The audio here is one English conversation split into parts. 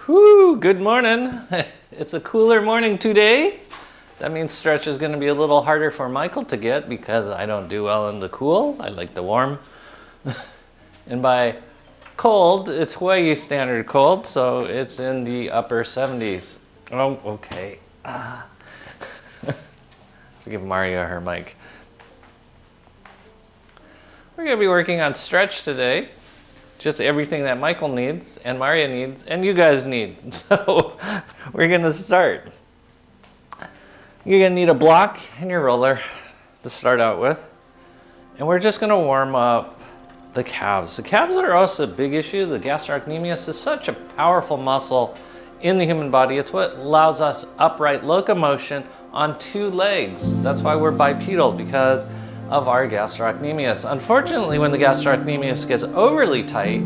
Whoo, good morning. It's a cooler morning today. That means stretch is going to be a little harder for Michael to get because I don't do well in the cool. I like the warm. And by cold, it's Hawaii standard cold, so it's in the upper 70s. Oh, okay. Give Maria her mic. We're going to be working on stretch today. Just everything that Michael needs and Maria needs and you guys need. So we're going to start. You're going to need a block and your roller to start out with. And we're just going to warm up the calves. The calves are also a big issue. The gastrocnemius is such a powerful muscle in the human body. It's what allows us upright locomotion on two legs. That's why we're bipedal, because of our gastrocnemius. Unfortunately, when the gastrocnemius gets overly tight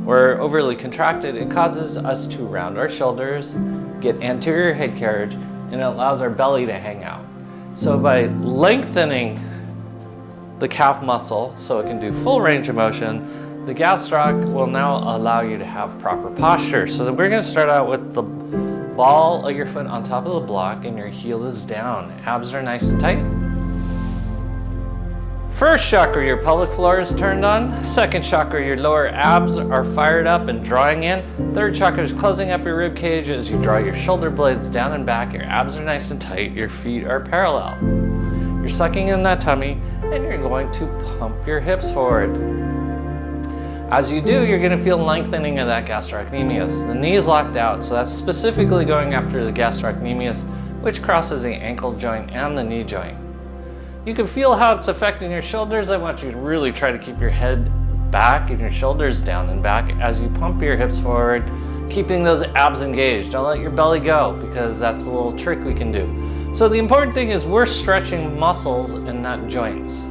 or overly contracted, it causes us to round our shoulders, get anterior head carriage, and it allows our belly to hang out. So by lengthening the calf muscle so it can do full range of motion, the gastroc will now allow you to have proper posture. So we're going to start out with the ball of your foot on top of the block and your heel is down. Abs are nice and tight. First chakra, your pelvic floor is turned on. Second chakra, your lower abs are fired up and drawing in. Third chakra is closing up your rib cage as you draw your shoulder blades down and back. Your abs are nice and tight. Your feet are parallel. You're sucking in that tummy and you're going to pump your hips forward. As you do, you're going to feel lengthening of that gastrocnemius. The knee is locked out, so that's specifically going after the gastrocnemius, which crosses the ankle joint and the knee joint. You can feel how it's affecting your shoulders. I want you to really try to keep your head back and your shoulders down and back as you pump your hips forward, keeping those abs engaged. Don't let your belly go, because that's a little trick we can do. So the important thing is we're stretching muscles and not joints.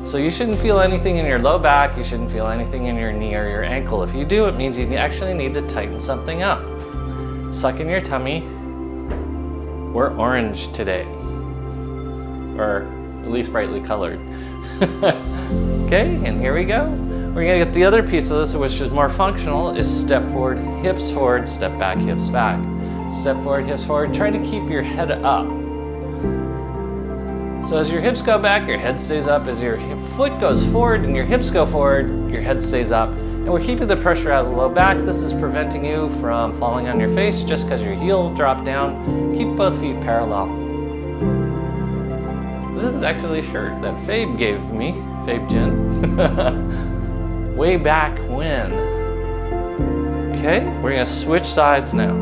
So you shouldn't feel anything in your low back. You shouldn't feel anything in your knee or your ankle. If you do, it means you actually need to tighten something up. Suck in your tummy. We're orange today. Or at least brightly colored. Okay, and here we go. We're gonna get the other piece of this, which is more functional, is step forward, hips forward, step back, hips back. Step forward, hips forward. Try to keep your head up. So as your hips go back, your head stays up. As your foot goes forward and your hips go forward, your head stays up. And we're keeping the pressure out of the low back. This is preventing you from falling on your face just because your heel dropped down. Keep both feet parallel. This is actually a shirt that Fabe gave me, Fabe Jen, way back when. Okay, we're gonna switch sides now.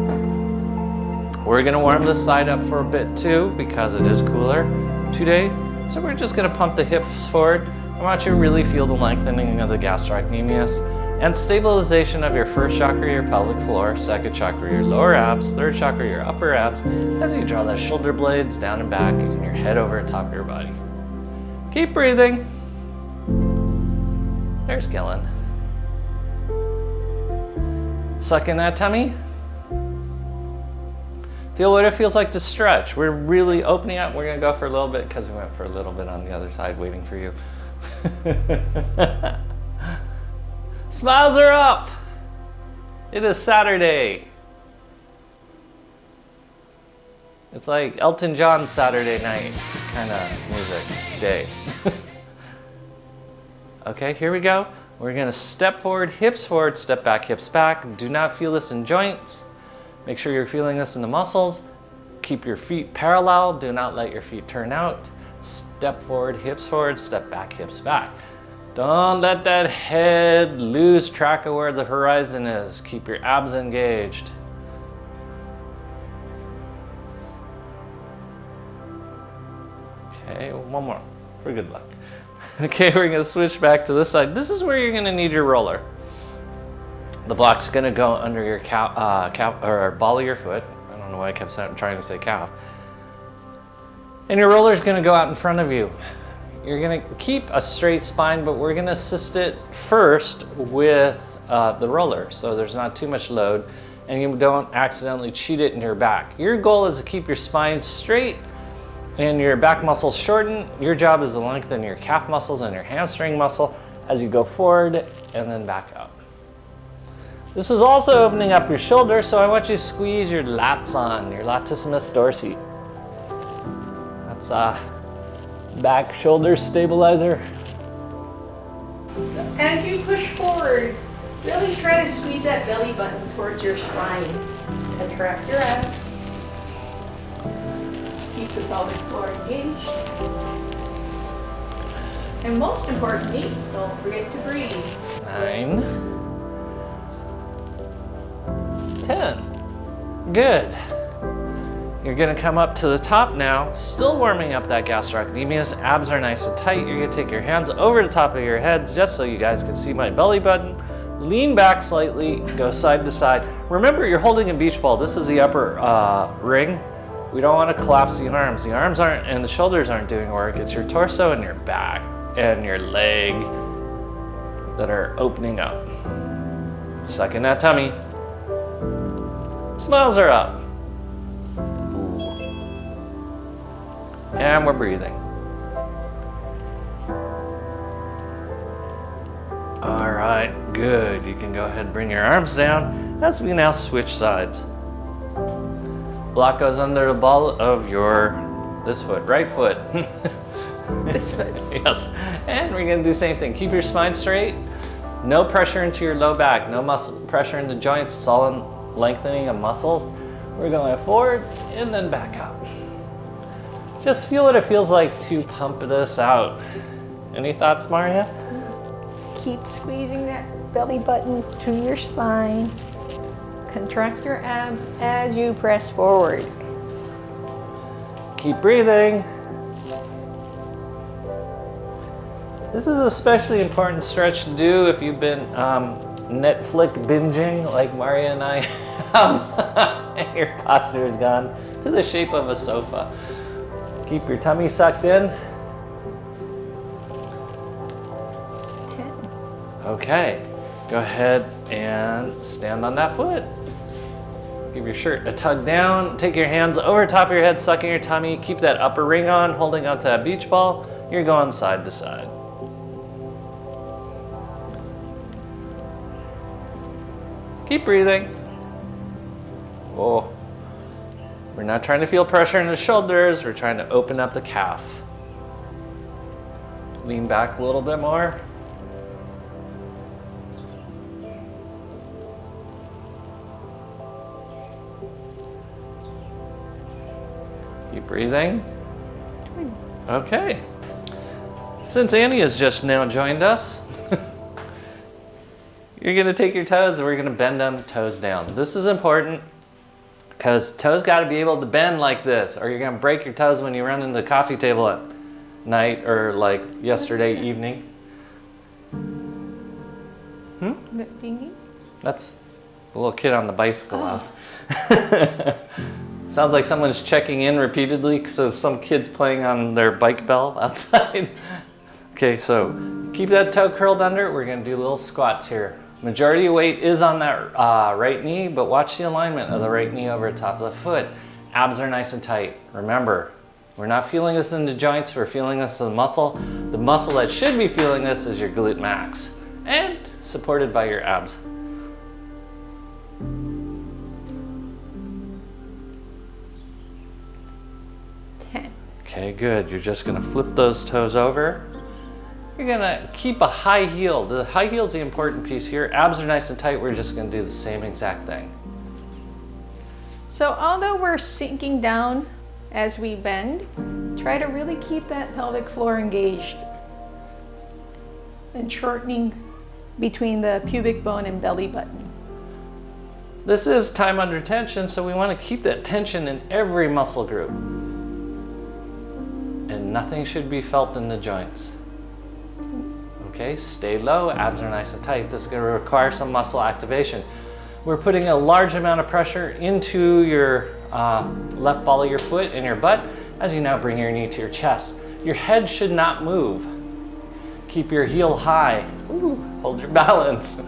We're gonna warm this side up for a bit too, because it is cooler today. So we're just gonna pump the hips forward. I want you to really feel the lengthening of the gastrocnemius and stabilization of your first chakra, your pelvic floor, second chakra, your lower abs, third chakra, your upper abs, as you draw the shoulder blades down and back and your head over the top of your body. Keep breathing. There's Gillen. Suck in that tummy. Feel what it feels like to stretch. We're really opening up. We're gonna go for a little bit because we went for a little bit on the other side waiting for you. Smiles are up. It is Saturday. It's like Elton John's Saturday night kind of music day. Okay, here we go. We're gonna step forward, hips forward, step back, hips back. Do not feel this in joints. Make sure you're feeling this in the muscles. Keep your feet parallel. Do not let your feet turn out. Step forward, step back, hips back. Don't let that head lose track of where the horizon is. Keep your abs engaged. Okay, one more for good luck. Okay, we're gonna switch back to this side. This is where you're gonna need your roller. The block's gonna go under your calf or ball of your foot. I don't know why I kept trying to say calf. And your roller's gonna go out in front of you. You're gonna keep a straight spine, but we're gonna assist it first with the roller, so there's not too much load and you don't accidentally cheat it in your back. Your goal is to keep your spine straight and your back muscles shorten. Your job is to lengthen your calf muscles and your hamstring muscle as you go forward and then back up. This is also opening up your shoulder, so I want you to squeeze your lats on, your latissimus dorsi. That's back shoulder stabilizer. As you push forward, really try to squeeze that belly button towards your spine. Contract your abs. Keep the pelvic floor engaged. And most importantly, don't forget to breathe. 9, 10. Good. You're gonna come up to the top now, still warming up that gastrocnemius. Abs are nice and tight. You're gonna take your hands over the top of your heads just so you guys can see my belly button. Lean back slightly, go side to side. Remember, you're holding a beach ball. This is the upper ring. We don't want to collapse the arms. The arms aren't, and the shoulders aren't doing work. It's your torso and your back and your leg that are opening up. Suck in that tummy. Smiles are up. And we're breathing. All right, good. You can go ahead and bring your arms down as we now switch sides. Block goes under the ball of this foot, right foot. This foot. Yes. And we're gonna do the same thing. Keep your spine straight. No pressure into your low back. No muscle pressure into joints. It's all in lengthening of muscles. We're going forward and then back up. Just feel what it feels like to pump this out. Any thoughts, Maria? Keep squeezing that belly button to your spine. Contract your abs as you press forward. Keep breathing. This is especially important stretch to do if you've been Netflix binging like Maria and I have, and your posture has gone to the shape of a sofa. Keep your tummy sucked in. 10. Okay, go ahead and stand on that foot. Give your shirt a tug down. Take your hands over top of your head, sucking your tummy. Keep that upper ring on, holding onto that beach ball. You're going side to side. Keep breathing. Whoa. We're not trying to feel pressure in the shoulders. We're trying to open up the calf. Lean back a little bit more. Keep breathing. Okay. Since Annie has just now joined us, you're gonna take your toes and we're gonna bend them toes down. This is important because toes gotta be able to bend like this, or you're gonna break your toes when you run into the coffee table at night or like yesterday evening. The dinghy? That's a little kid on the bicycle out. Sounds like someone's checking in repeatedly because there's some kids playing on their bike bell outside. Okay, so keep that toe curled under. We're gonna do little squats here. Majority of weight is on that right knee, but watch the alignment of the right knee over the top of the foot. Abs are nice and tight. Remember, we're not feeling this in the joints, we're feeling this in the muscle. The muscle that should be feeling this is your glute max, and supported by your abs. Okay, good. You're just gonna flip those toes over. You're gonna keep a high heel. The high heel is the important piece here. Abs are nice and tight. We're just gonna do the same exact thing. So although we're sinking down as we bend, try to really keep that pelvic floor engaged and shortening between the pubic bone and belly button. This is time under tension, so we wanna keep that tension in every muscle group. And nothing should be felt in the joints. Okay, stay low, abs are nice and tight. This is gonna require some muscle activation. We're putting a large amount of pressure into your left ball of your foot and your butt as you now bring your knee to your chest. Your head should not move. Keep your heel high. Ooh, hold your balance.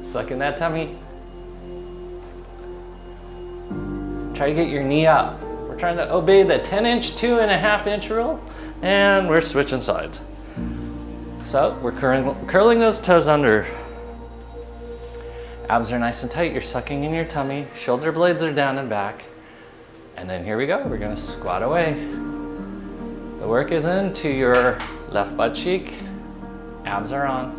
Suck in that tummy. Try to get your knee up. We're trying to obey the 10-inch, 2.5-inch rule, and we're switching sides. So we're curling those toes under. Abs are nice and tight. You're sucking in your tummy. Shoulder blades are down and back. And then here we go. We're gonna squat away. The work is into your left butt cheek. Abs are on.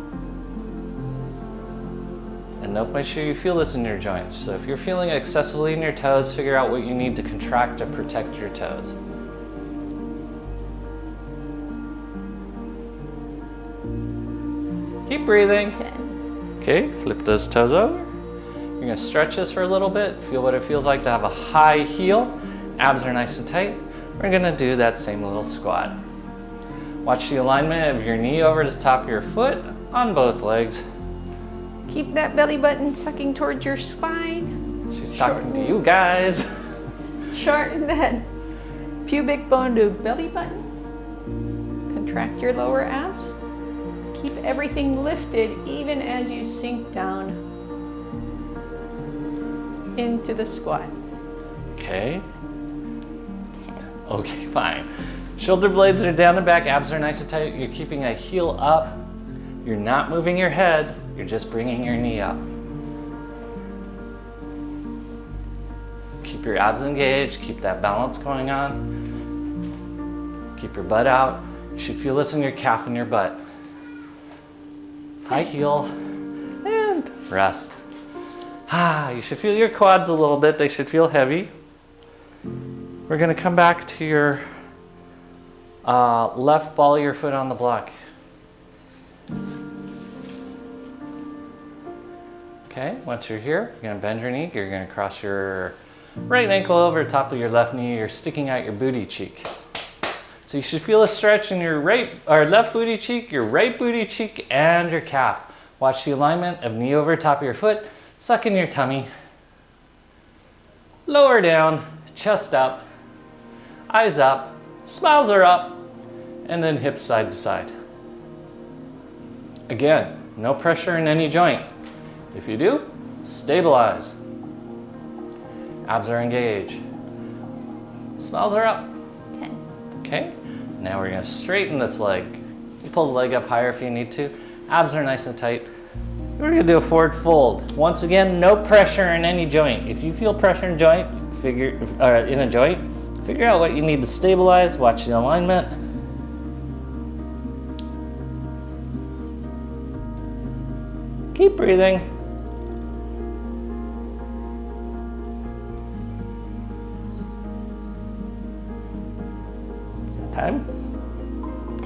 And note, make sure you feel this in your joints. So if you're feeling excessively in your toes, figure out what you need to contract to protect your toes. Keep breathing. Okay, flip those toes over. You're gonna stretch this for a little bit. Feel what it feels like to have a high heel. Abs are nice and tight. We're gonna do that same little squat. Watch the alignment of your knee over the top of your foot on both legs. Keep that belly button sucking towards your spine. She's talking to you guys. Shorten that pubic bone to belly button. Contract your lower abs. Keep everything lifted even as you sink down into the squat. Okay. Okay, fine. Shoulder blades are down and back, abs are nice and tight. You're keeping a heel up. You're not moving your head, you're just bringing your knee up. Keep your abs engaged, keep that balance going on. Keep your butt out. You should feel this in your calf and your butt. High heel, and rest. You should feel your quads a little bit, they should feel heavy. We're gonna come back to your left ball of your foot on the block. Okay, once you're here, you're gonna bend your knee, you're gonna cross your right ankle over the top of your left knee, you're sticking out your booty cheek. So you should feel a stretch in your left booty cheek, your right booty cheek, and your calf. Watch the alignment of knee over top of your foot, suck in your tummy, lower down, chest up, eyes up, smiles are up, and then hips side to side. Again, no pressure in any joint. If you do, stabilize. Abs are engaged. Smiles are up. 10. Okay, now we're gonna straighten this leg. You pull the leg up higher if you need to. Abs are nice and tight. We're gonna do a forward fold. Once again, no pressure in any joint. If you feel pressure in a joint, figure out what you need to stabilize. Watch the alignment. Keep breathing. Is that time?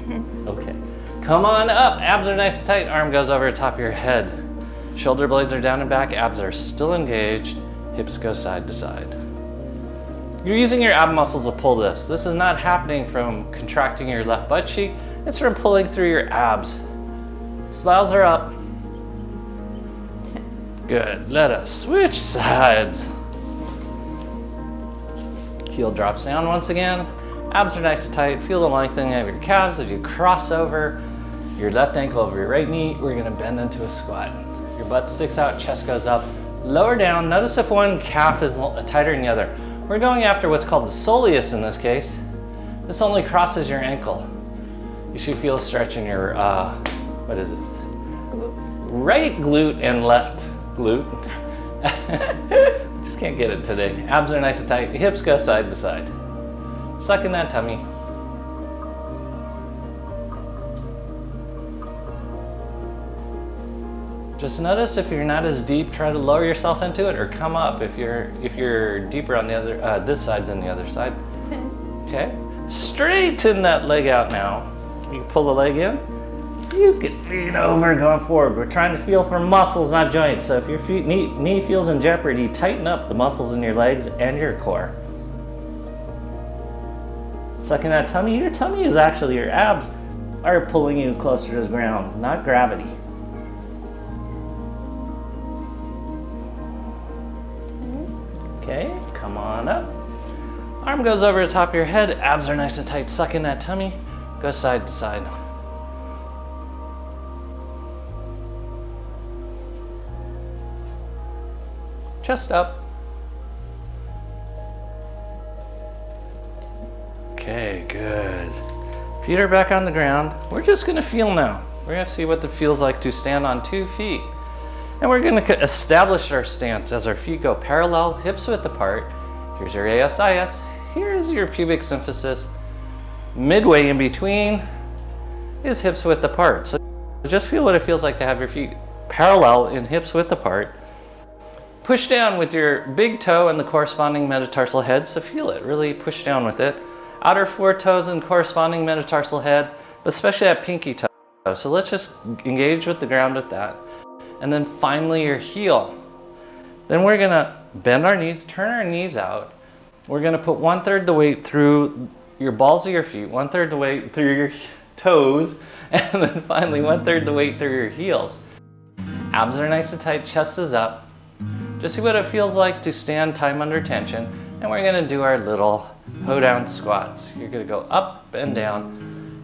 10. Okay. Come on up. Abs are nice and tight. Arm goes over the top of your head. Shoulder blades are down and back. Abs are still engaged. Hips go side to side. You're using your ab muscles to pull this. This is not happening from contracting your left butt cheek. It's from pulling through your abs. Smiles are up. Good. Let us switch sides. Heel drops down once again. Abs are nice and tight. Feel the lengthening of your calves as you cross over your left ankle over your right knee. We're gonna bend into a squat. Your butt sticks out, chest goes up. Lower down. Notice if one calf is tighter than the other. We're going after what's called the soleus in this case. This only crosses your ankle. You should feel a stretch in your, what is it? Right glute and left glute. Just can't get it today. Abs are nice and tight. Hips go side to side. Suck in that tummy. Just notice if you're not as deep, try to lower yourself into it, or come up if you're deeper on the other this side than the other side. 10. Okay. Straighten that leg out now. You pull the leg in. You can lean over going forward. We're trying to feel for muscles, not joints. So if your knee feels in jeopardy, tighten up the muscles in your legs and your core. Sucking that tummy. Your tummy is actually, your abs are pulling you closer to the ground, not gravity. Okay, come on up. Arm goes over the top of your head. Abs are nice and tight. Suck in that tummy. Go side to side. Chest up. Okay, good. Feet are back on the ground. We're just gonna feel now. We're gonna see what it feels like to stand on 2 feet. And we're going to establish our stance as our feet go parallel, hips width apart. Here's your ASIS. Here's your pubic symphysis. Midway in between is hips width apart. So just feel what it feels like to have your feet parallel in hips width apart. Push down with your big toe and the corresponding metatarsal head. So feel it, really push down with it. Outer 4 toes and corresponding metatarsal head, but especially that pinky toe. So let's just engage with the ground with that. And then finally your heel. Then we're gonna bend our knees, turn our knees out. We're gonna put 1/3 the weight through your balls of your feet, 1/3 the weight through your toes, and then finally 1/3 the weight through your heels. Abs are nice and tight, chest is up. Just see what it feels like to stand time under tension. And we're gonna do our little hoedown squats. You're gonna go up and down.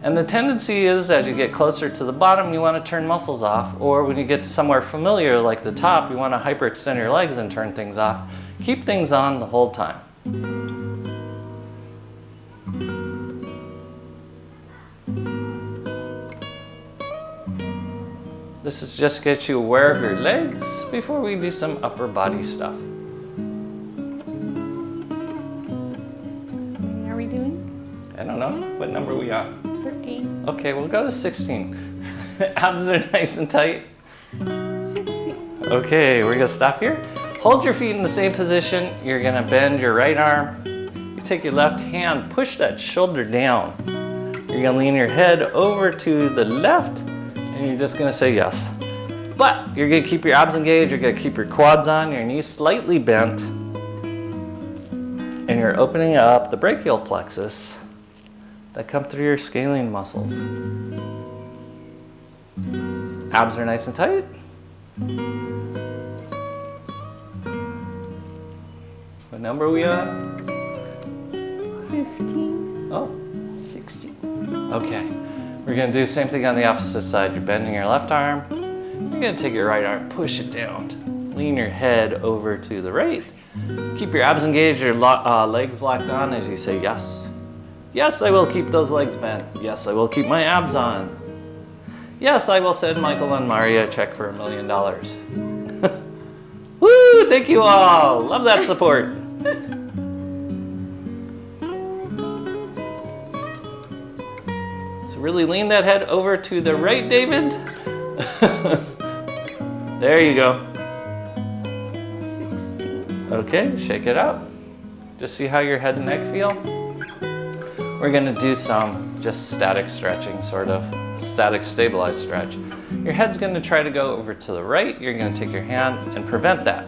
And the tendency is as you get closer to the bottom, you wanna turn muscles off, or when you get to somewhere familiar like the top, you wanna hyperextend your legs and turn things off. Keep things on the whole time. This is just to get you aware of your legs before we do some upper body stuff. Are we doing? I don't know. What number are we on? 13. Okay, we'll go to 16. Abs are nice and tight. 16. Okay, we're gonna stop here. Hold your feet in the same position. You're gonna bend your right arm. You take your left hand, push that shoulder down. You're gonna lean your head over to the left, and you're just gonna say yes. But you're gonna keep your abs engaged, you're gonna keep your quads on, your knees slightly bent, and you're opening up the brachial plexus that come through your scalene muscles. Abs are nice and tight. What number are we on? 15. Oh, 16. okay. We're gonna do the same thing on the opposite side. You're bending your left arm. You're gonna take your right arm, push it down. Lean your head over to the right. Keep your abs engaged, your legs locked on as you say yes. Yes, I will keep those legs bent. Yes, I will keep my abs on. Yes, I will send Michael and Maria a check for $1 million. Woo, thank you all. Love that support. So really lean that head over to the right, David. There you go. 16. Okay, shake it out. Just see how your head and neck feel. We're gonna do some just static stretching, sort of static stabilized stretch. Your head's gonna try to go over to the right. You're gonna take your hand and prevent that,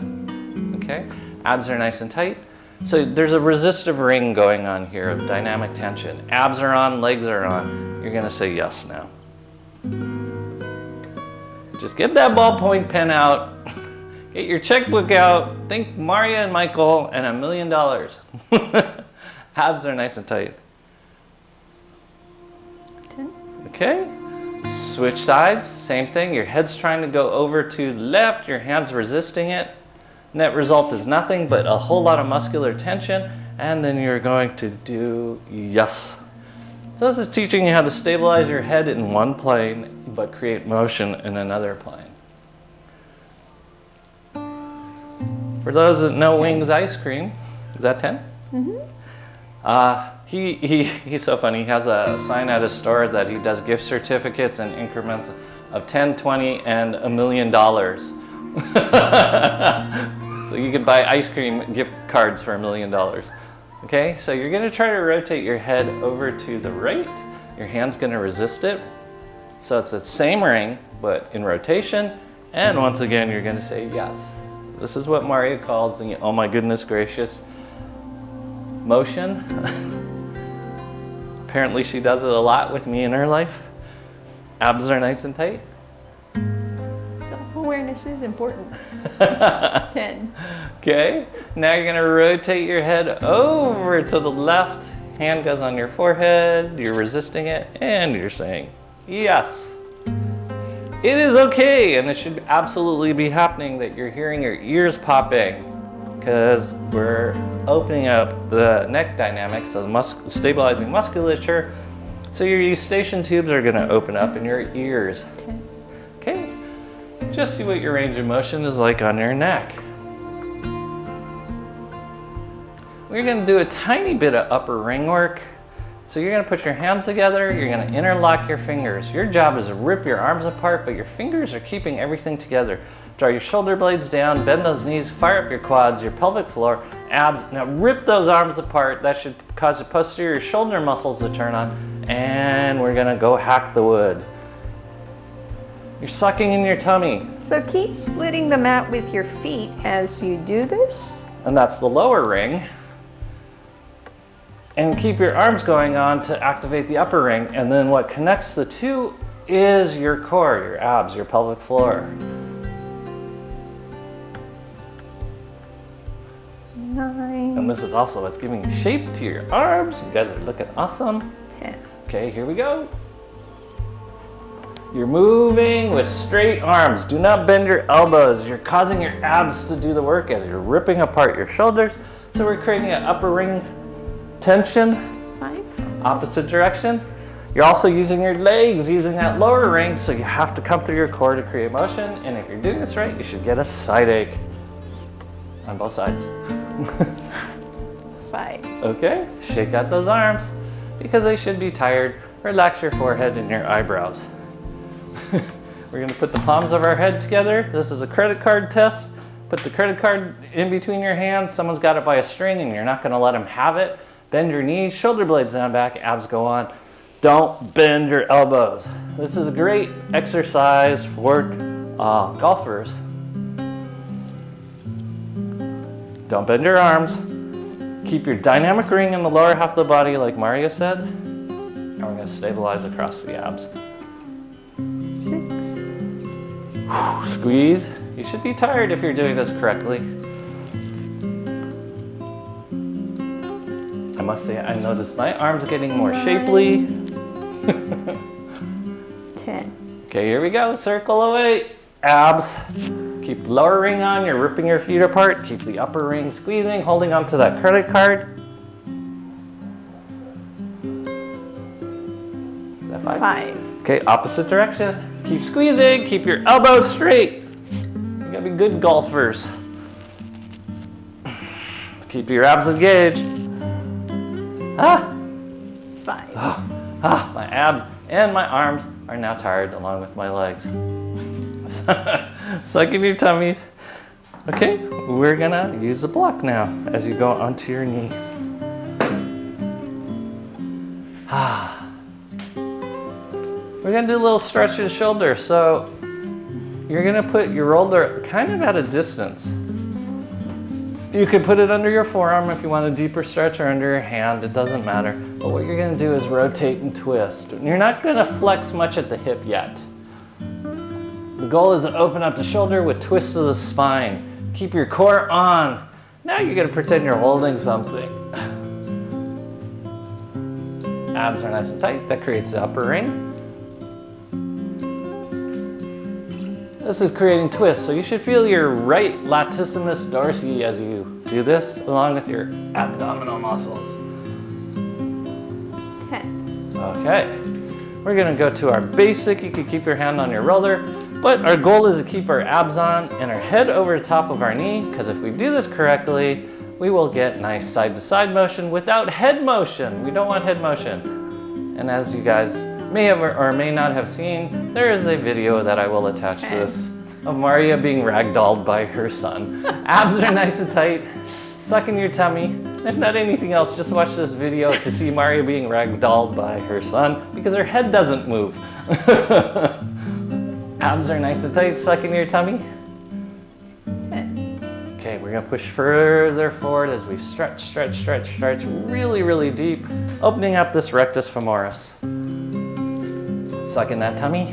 okay? Abs are nice and tight. So there's a resistive ring going on here of dynamic tension. Abs are on, legs are on. You're gonna say yes now. Just get that ballpoint pen out, get your checkbook out, think Maria and Michael and $1 million. Abs are nice and tight. 10. Okay, switch sides, same thing. Your head's trying to go over to the left, your hand's resisting it. Net result is nothing but a whole lot of muscular tension, and then you're going to do yes. So this is teaching you how to stabilize your head in one plane, but create motion in another plane. For those that know Wings Ice Cream, is that 10? Mm-hmm. He's so funny. He has a sign at his store that he does gift certificates in increments of 10, 20, and $1 million. So you could buy ice cream gift cards for $1 million. Okay, so you're gonna try to rotate your head over to the right. Your hand's gonna resist it. So it's the same ring, but in rotation. And once again, you're gonna say yes. This is what Maria calls the, oh my goodness gracious, motion. Apparently she does it a lot with me in her life. Abs are nice and tight. Self-awareness is important. 10. Okay, now you're gonna rotate your head over to the left. Hand goes on your forehead, you're resisting it, and you're saying yes. It is okay, and it should absolutely be happening that you're hearing your ears popping, because we're opening up the neck dynamics of the stabilizing musculature. So your eustachian tubes are gonna open up in your ears. Okay. Okay, Just see what your range of motion is like on your neck. We're gonna do a tiny bit of upper ring work. So you're gonna put your hands together, you're gonna interlock your fingers. Your job is to rip your arms apart, but your fingers are keeping everything together. Draw your shoulder blades down, bend those knees, fire up your quads, your pelvic floor, abs. Now rip those arms apart. That should cause the posterior shoulder muscles to turn on. And we're gonna go hack the wood. You're sucking in your tummy. So keep splitting the mat with your feet as you do this. And that's the lower ring. And keep your arms going on to activate the upper ring. And then what connects the two is your core, your abs, your pelvic floor. 9. And this is also what's giving shape to your arms. You guys are looking awesome. 10. Okay, here we go. You're moving with straight arms. Do not bend your elbows. You're causing your abs to do the work as you're ripping apart your shoulders. So we're creating an upper ring tension, 5. opposite direction. You're also using your legs, using that lower ring, so you have to come through your core to create motion. And if you're doing this right, you should get a side ache on both sides. 5. Okay, shake out those arms because they should be tired. Relax your forehead and your eyebrows. We're gonna put the palms of our head together. This is a credit card test. Put the credit card in between your hands. Someone's got it by a string and you're not gonna let them have it. Bend your knees, shoulder blades down back, abs go on. Don't bend your elbows. This is a great exercise for golfers. Don't bend your arms. Keep your dynamic ring in the lower half of the body like Maria said. And we're gonna stabilize across the abs. 6. Squeeze. You should be tired if you're doing this correctly. I must say, I noticed my arms getting more shapely. 10. Okay, here we go. Circle away. Abs. Keep the lower ring on. You're ripping your feet apart. Keep the upper ring squeezing, holding onto that credit card. Is that 5? 5. Okay, opposite direction. Keep squeezing. Keep your elbows straight. You gotta be good golfers. Keep your abs engaged. 5. My abs and my arms are now tired along with my legs. Suck in your tummies. Okay, we're gonna use the block now as you go onto your knee. We're gonna do a little stretch of the shoulder. So you're gonna put your roller kind of at a distance. You could put it under your forearm if you want a deeper stretch or under your hand, it doesn't matter. But what you're gonna do is rotate and twist. You're not gonna flex much at the hip yet. The goal is to open up the shoulder with twists of the spine. Keep your core on. Now you're gonna pretend you're holding something. Abs are nice and tight, that creates the upper ring. This is creating twists, so you should feel your right latissimus dorsi as you do this, along with your abdominal muscles. 10. Okay, we're gonna go to our basic. You can keep your hand on your roller, but our goal is to keep our abs on and our head over the top of our knee, because if we do this correctly, we will get nice side-to-side motion without head motion. We don't want head motion. And as you guys may have or may not have seen, there is a video that I will attach to this of Maria being ragdolled by her son. Abs are nice and tight, suck in your tummy. If not anything else, just watch this video to see Maria being ragdolled by her son because her head doesn't move. Abs are nice and tight, suck in your tummy. 10. Okay, we're gonna push further forward as we stretch, stretch, stretch, stretch really, really deep, opening up this rectus femoris. Suck in that tummy.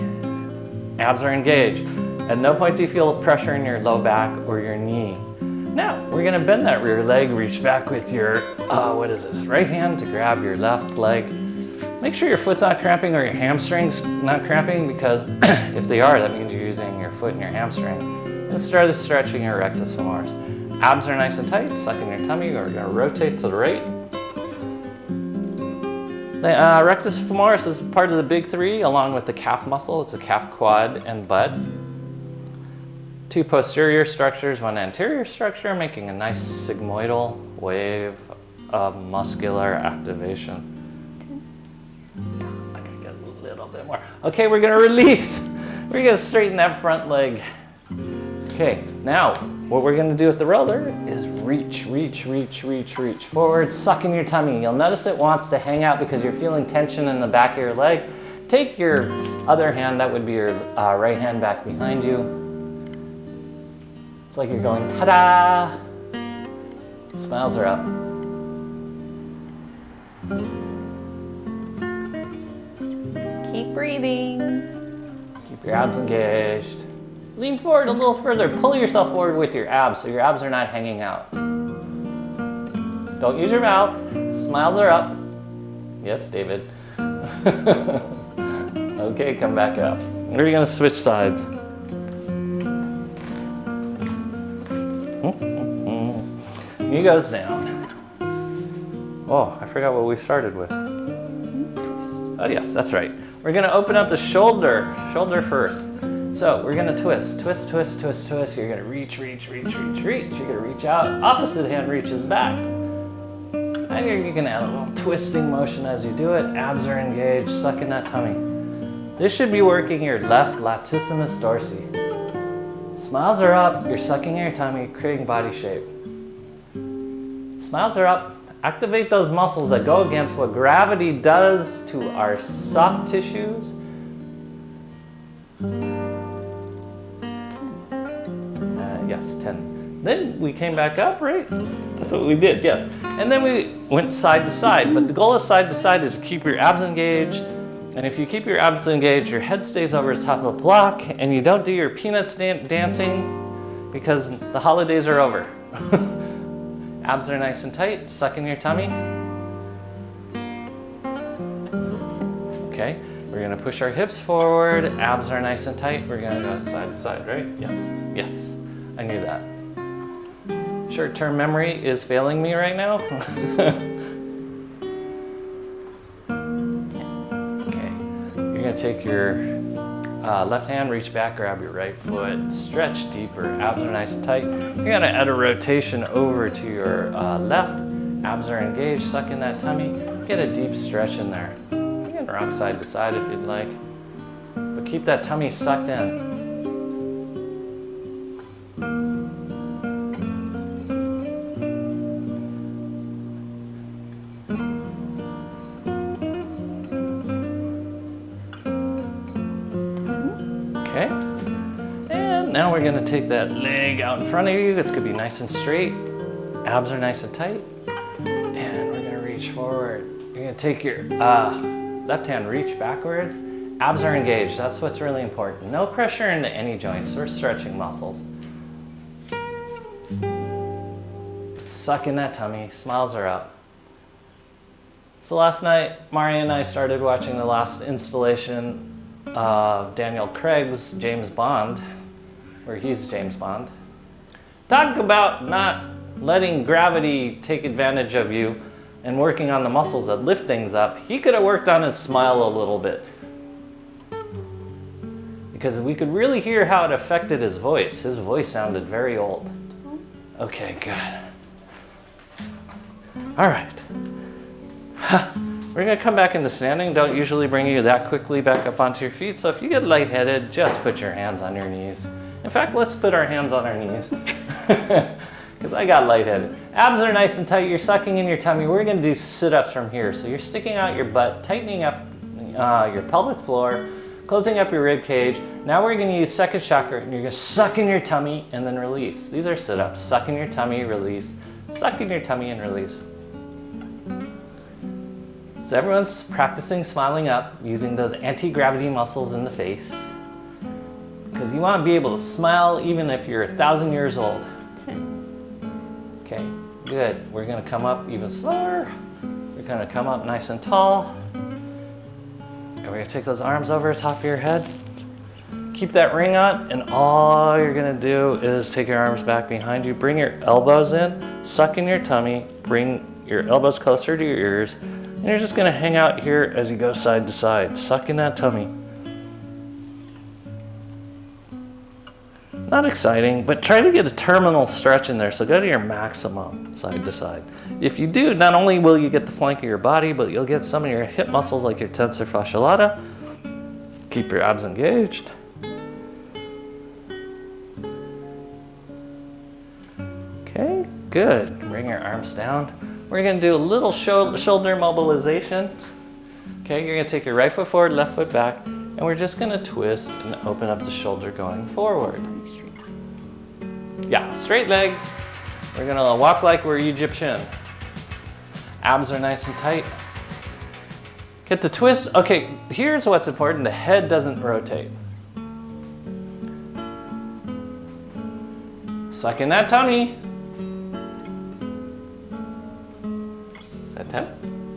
Abs are engaged. At no point do you feel pressure in your low back or your knee. Now, we're gonna bend that rear leg, reach back with your, right hand to grab your left leg. Make sure your foot's not cramping or your hamstrings not cramping, because if they are, that means you're using your foot and your hamstring. And start stretching your rectus femoris. Abs are nice and tight, suck in your tummy. We're gonna rotate to the right. The rectus femoris is part of the big three, along with the calf muscle. It's the calf, quad, and butt. 2 posterior structures, 1 anterior structure, making a nice sigmoidal wave of muscular activation. I gotta get a little bit more. Okay, we're gonna release. We're gonna straighten that front leg. Okay, now what we're gonna do with the roller is reach forward, suck in your tummy. You'll notice it wants to hang out because you're feeling tension in the back of your leg. Take your other hand, that would be your right hand, back behind you. It's like you're going ta-da! Smiles are up. Keep breathing. Keep your abs engaged. Lean forward a little further. Pull yourself forward with your abs so your abs are not hanging out. Don't use your mouth. Smiles are up. Yes, David. Okay, come back up. We're gonna switch sides. Knee goes down. Oh, I forgot what we started with. Oh yes, that's right. We're gonna open up the shoulder first. So we're gonna twist. You're gonna reach. You're gonna reach out. Opposite hand reaches back. And you're gonna add a little twisting motion as you do it. Abs are engaged, suck in that tummy. This should be working your left latissimus dorsi. Smiles are up, you're sucking your tummy, creating body shape. Smiles are up. Activate those muscles that go against what gravity does to our soft tissues. Yes, 10. Then we came back up, right? That's what we did, yes. And then we went side to side, but the goal of side to side is to keep your abs engaged. And if you keep your abs engaged, your head stays over the top of the block, and you don't do your peanuts dancing because the holidays are over. Abs are nice and tight, suck in your tummy. Okay, we're gonna push our hips forward, abs are nice and tight. We're gonna go side to side, right? Yes, I knew that. Short-term memory is failing me right now. Okay, you're gonna take your left hand, reach back, grab your right foot, stretch deeper, abs are nice and tight. You're gonna add a rotation over to your left, abs are engaged, suck in that tummy, get a deep stretch in there. You can rock side to side if you'd like, but keep that tummy sucked in. Okay, and now we're gonna take that leg out in front of you. It's gonna be nice and straight. Abs are nice and tight. And we're gonna reach forward. You're gonna take your left hand, reach backwards. Abs are engaged, that's what's really important. No pressure into any joints, we're stretching muscles. Suck in that tummy, smiles are up. So last night, Mari and I started watching the last installation of Daniel Craig's James Bond, where he's James Bond. Talk about not letting gravity take advantage of you and working on the muscles that lift things up. He could have worked on his smile a little bit, because we could really hear how it affected his voice. His voice sounded very old. Okay, good. All right. We're gonna come back into standing. Don't usually bring you that quickly back up onto your feet. So if you get lightheaded, just put your hands on your knees. In fact, let's put our hands on our knees. Because I got lightheaded. Abs are nice and tight. You're sucking in your tummy. We're gonna do sit-ups from here. So you're sticking out your butt, tightening up your pelvic floor, closing up your rib cage. Now we're gonna use second chakra, and you're gonna suck in your tummy and then release. These are sit-ups. Suck in your tummy, release. Suck in your tummy and release. So everyone's practicing smiling up using those anti-gravity muscles in the face. Because you want to be able to smile even if you're 1,000 years old. Okay, good. We're going to come up even slower. We're going to come up nice and tall. And we're going to take those arms over the top of your head. Keep that ring on, and all you're going to do is take your arms back behind you. Bring your elbows in, suck in your tummy, bring your elbows closer to your ears. And you're just gonna hang out here as you go side to side. Suck in that tummy. Not exciting, but try to get a terminal stretch in there. So go to your maximum side to side. If you do, not only will you get the flank of your body, but you'll get some of your hip muscles like your tensor fasciae lata. Keep your abs engaged. Okay, good. Bring your arms down. We're gonna do a little shoulder mobilization. Okay, you're gonna take your right foot forward, left foot back, and we're just gonna twist and open up the shoulder going forward. Yeah, straight legs. We're gonna walk like we're Egyptian. Abs are nice and tight. Get the twist. Okay, here's what's important. The head doesn't rotate. Suck in that tummy. Is that 10?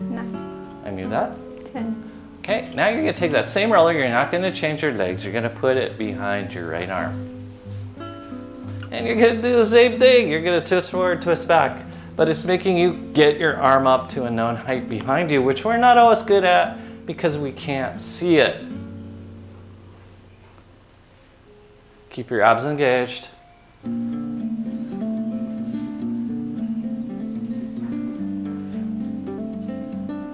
9. I knew that. 10. Okay, now you're gonna take that same roller. You're not gonna change your legs. You're gonna put it behind your right arm. And you're gonna do the same thing. You're gonna twist forward, twist back. But it's making you get your arm up to a known height behind you, which we're not always good at because we can't see it. Keep your abs engaged.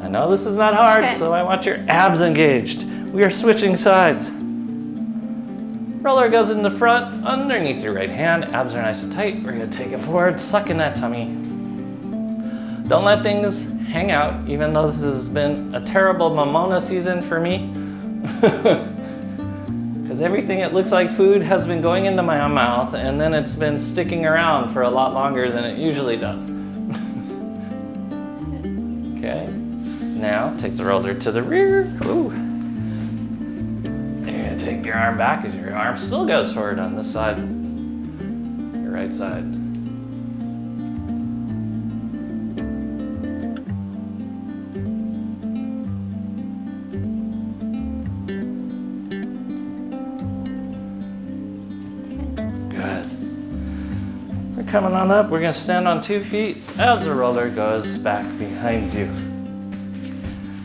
I know this is not hard, so I want your abs engaged. We are switching sides. Roller goes in the front, underneath your right hand. Abs are nice and tight. We're gonna take it forward, suck in that tummy. Don't let things hang out, even though this has been a terrible Momona season for me. Because everything that looks like food has been going into my mouth, and then it's been sticking around for a lot longer than it usually does. Okay, now take the roller to the rear. Ooh. Take your arm back as your arm still goes forward on this side, your right side. Good. We're coming on up. We're going to stand on 2 feet as the roller goes back behind you.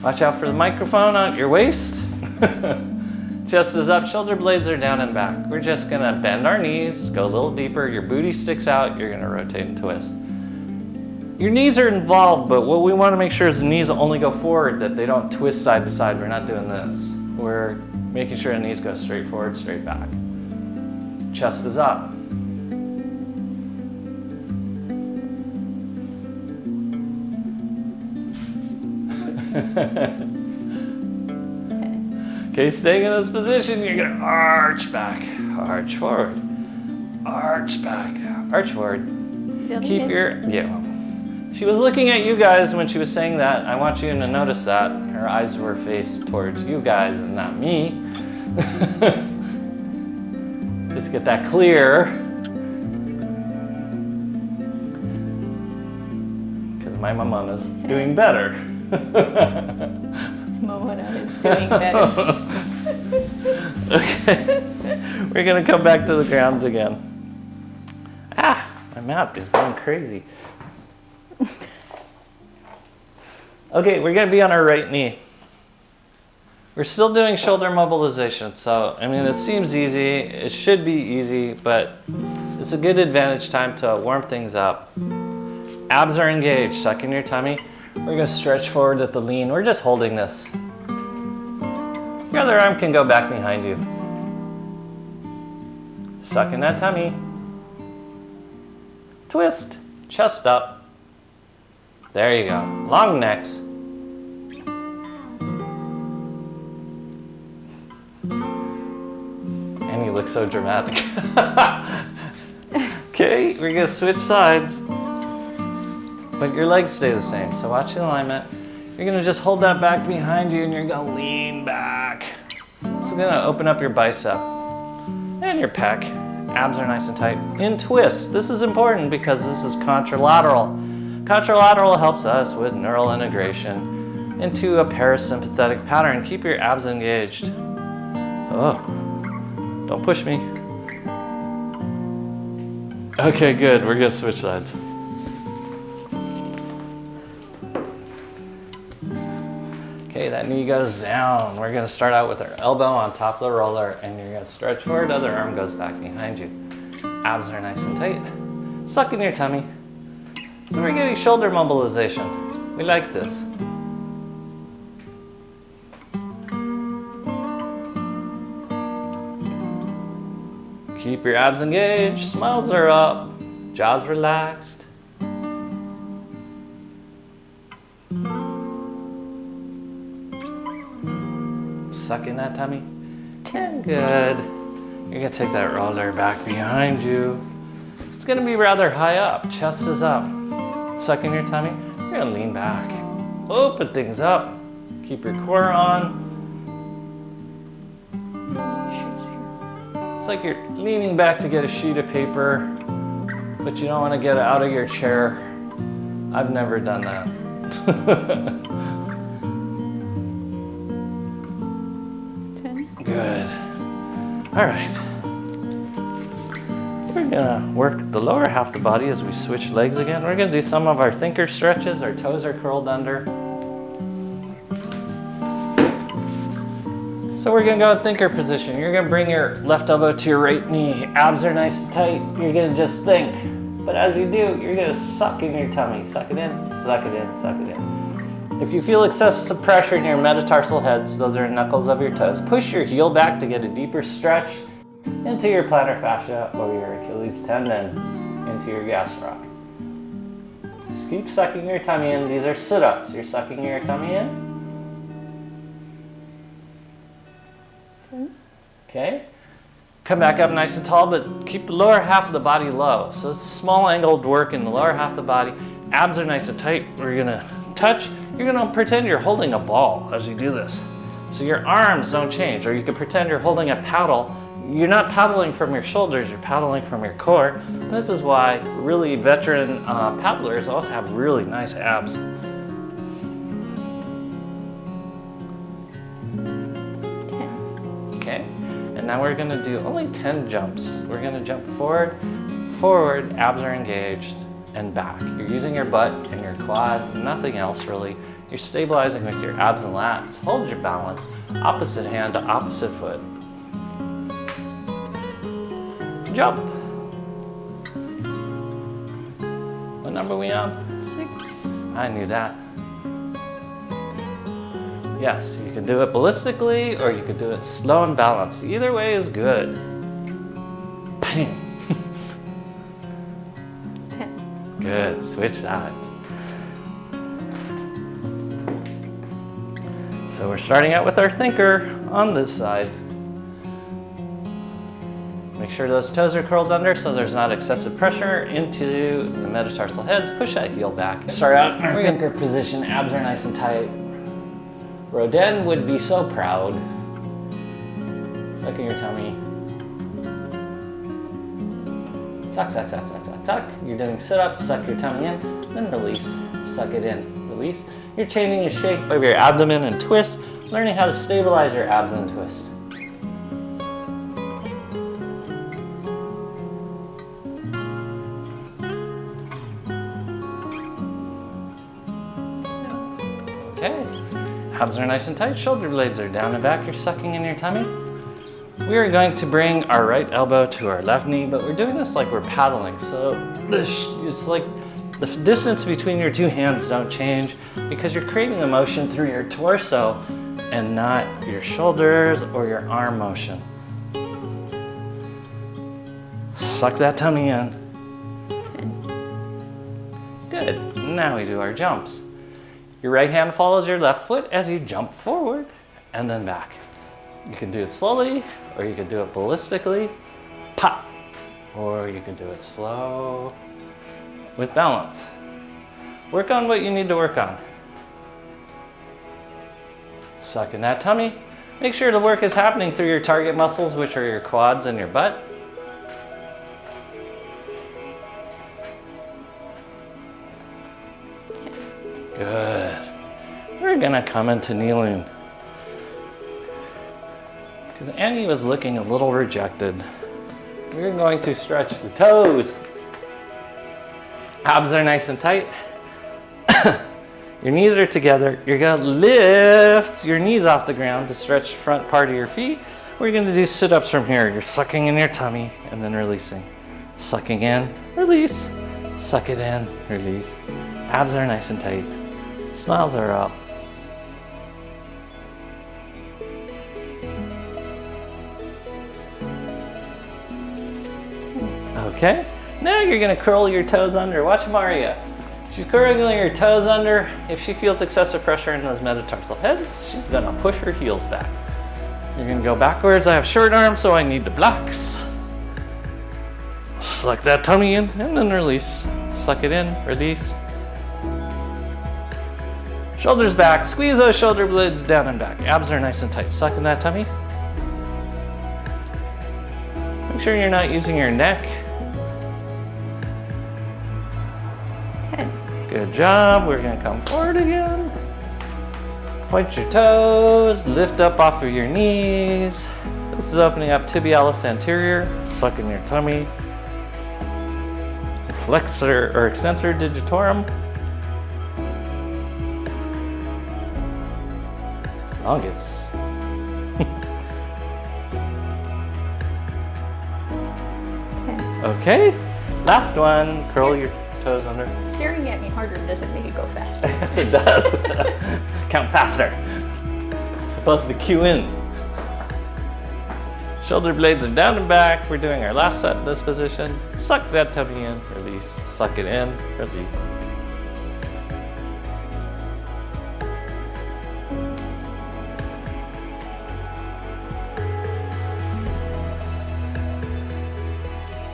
Watch out for the microphone at your waist. Chest is up, shoulder blades are down and back. We're just gonna bend our knees, go a little deeper, your booty sticks out, you're gonna rotate and twist. Your knees are involved, but what we wanna make sure is the knees only go forward, that they don't twist side to side. We're not doing this. We're making sure the knees go straight forward, straight back. Chest is up. Okay, staying in this position, you're gonna arch back, arch forward, arch back, arch forward. Keep your, yeah. She was looking at you guys when she was saying that. I want you to notice that. Her eyes were faced towards you guys and not me. Just get that clear. Because my Momona's doing better. Momona is doing better. Okay, we're gonna come back to the ground again. Ah, my mouth is going crazy. Okay, we're gonna be on our right knee. We're still doing shoulder mobilization, so I mean it seems easy, it should be easy, but it's a good advantage time to warm things up. Abs are engaged, suck in your tummy. We're gonna stretch forward at the lean. We're just holding this. Your other arm can go back behind you. Suck in that tummy. Twist, chest up. There you go, long necks. And you look so dramatic. Okay, we're gonna switch sides. But your legs stay the same, so watch the alignment. You're gonna just hold that back behind you and you're gonna lean back. This is gonna open up your bicep and your pec. Abs are nice and tight. In twist, this is important because this is contralateral. Contralateral helps us with neural integration into a parasympathetic pattern. Keep your abs engaged. Oh, don't push me. Okay, good, we're gonna switch sides. Okay, that knee goes down. We're gonna start out with our elbow on top of the roller and you're gonna stretch forward, other arm goes back behind you. Abs are nice and tight. Suck in your tummy. So we're getting shoulder mobilization. We like this. Keep your abs engaged, smiles are up, jaws relaxed. Suck in that tummy. 10, good. You're gonna take that roller back behind you. It's gonna be rather high up, chest is up. Suck in your tummy, you're gonna lean back. Open things up, keep your core on. It's like you're leaning back to get a sheet of paper, but you don't wanna get out of your chair. I've never done that. Good. All right. We're gonna work the lower half of the body as we switch legs again. We're gonna do some of our thinker stretches. Our toes are curled under. So we're gonna go in thinker position. You're gonna bring your left elbow to your right knee. Abs are nice and tight. You're gonna just think. But as you do, you're gonna suck in your tummy. Suck it in, suck it in, suck it in. If you feel excessive pressure in your metatarsal heads, those are knuckles of your toes, push your heel back to get a deeper stretch into your plantar fascia or your Achilles tendon, into your gastroc. Just keep sucking your tummy in. These are sit-ups. You're sucking your tummy in. Okay. Come back up nice and tall, but keep the lower half of the body low. So it's small angled work in the lower half of the body. Abs are nice and tight. We're gonna touch. You're gonna pretend you're holding a ball as you do this. So your arms don't change, or you can pretend you're holding a paddle. You're not paddling from your shoulders, you're paddling from your core. And this is why really veteran paddlers also have really nice abs. Okay, and now we're gonna do only 10 jumps. We're gonna jump forward, forward, abs are engaged, and back. You're using your butt and your quad, nothing else really. You're stabilizing with your abs and lats. Hold your balance. Opposite hand to opposite foot. Jump. What number are we on? 6. I knew that. Yes, you can do it ballistically or you can do it slow and balanced. Either way is good. Bang. Good, switch that. So we're starting out with our thinker on this side. Make sure those toes are curled under so there's not excessive pressure into the metatarsal heads. Push that heel back. Start out in our thinker position. Abs are nice and tight. Rodin would be so proud. Suck in your tummy. Suck, suck, suck, suck, suck, suck. You're doing sit-ups, suck your tummy in, then release. Suck it in, release. You're changing the shape of your abdomen and twist, learning how to stabilize your abs and twist. Okay, abs are nice and tight, shoulder blades are down and back, you're sucking in your tummy. We are going to bring our right elbow to our left knee, but we're doing this like we're paddling. So it's like the distance between your two hands don't change because you're creating a motion through your torso and not your shoulders or your arm motion. Suck that tummy in. Good. Now we do our jumps. Your right hand follows your left foot as you jump forward and then back. You can do it slowly, or you can do it ballistically, pop, or you can do it slow with balance. Work on what you need to work on. Suck in that tummy. Make sure the work is happening through your target muscles, which are your quads and your butt. Good. We're gonna come into kneeling. Because Annie was looking a little rejected. We're going to stretch the toes. Abs are nice and tight. Your knees are together. You're gonna lift your knees off the ground to stretch the front part of your feet. We're gonna do sit-ups from here. You're sucking in your tummy and then releasing. Sucking in, release. Suck it in, release. Abs are nice and tight. Smiles are up. Okay, now you're gonna curl your toes under. Watch Maria. She's curling her toes under. If she feels excessive pressure in those metatarsal heads, she's gonna push her heels back. You're gonna go backwards. I have short arms, so I need the blocks. Suck that tummy in and then release. Suck it in, release. Shoulders back, squeeze those shoulder blades down and back. Abs are nice and tight. Suck in that tummy. Make sure you're not using your neck. 10. Good job. We're gonna come forward again. Point your toes, lift up off of your knees. This is opening up tibialis anterior. Suck in your tummy. Flexor or extensor digitorum. Longus. Okay, last one. Curl your toes under. Staring at me harder doesn't make it go faster. Yes, it does. Count faster. Supposed to cue in. Shoulder blades are down and back. We're doing our last set in this position. Suck that tummy in, release. Suck it in, release.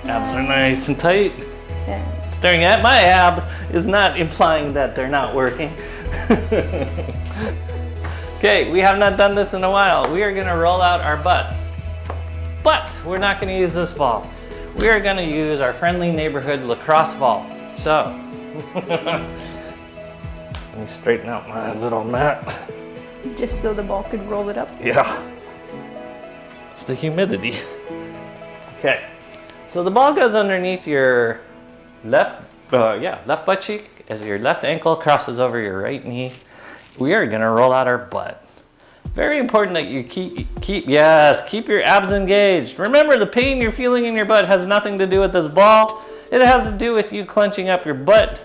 Abs are nice and tight. 10. Staring at my ab is not implying that they're not working. Okay, we have not done this in a while. We are gonna roll out our butts. But we're not gonna use this ball. We are gonna use our friendly neighborhood lacrosse ball. So, let me straighten out my little mat. Just so the ball could roll it up. Yeah, it's the humidity. Okay, so the ball goes underneath your left butt cheek as your left ankle crosses over your right knee. We are gonna roll out our butt. Very important that you keep your abs engaged. Remember, the pain you're feeling in your butt has nothing to do with this ball. It has to do with you clenching up your butt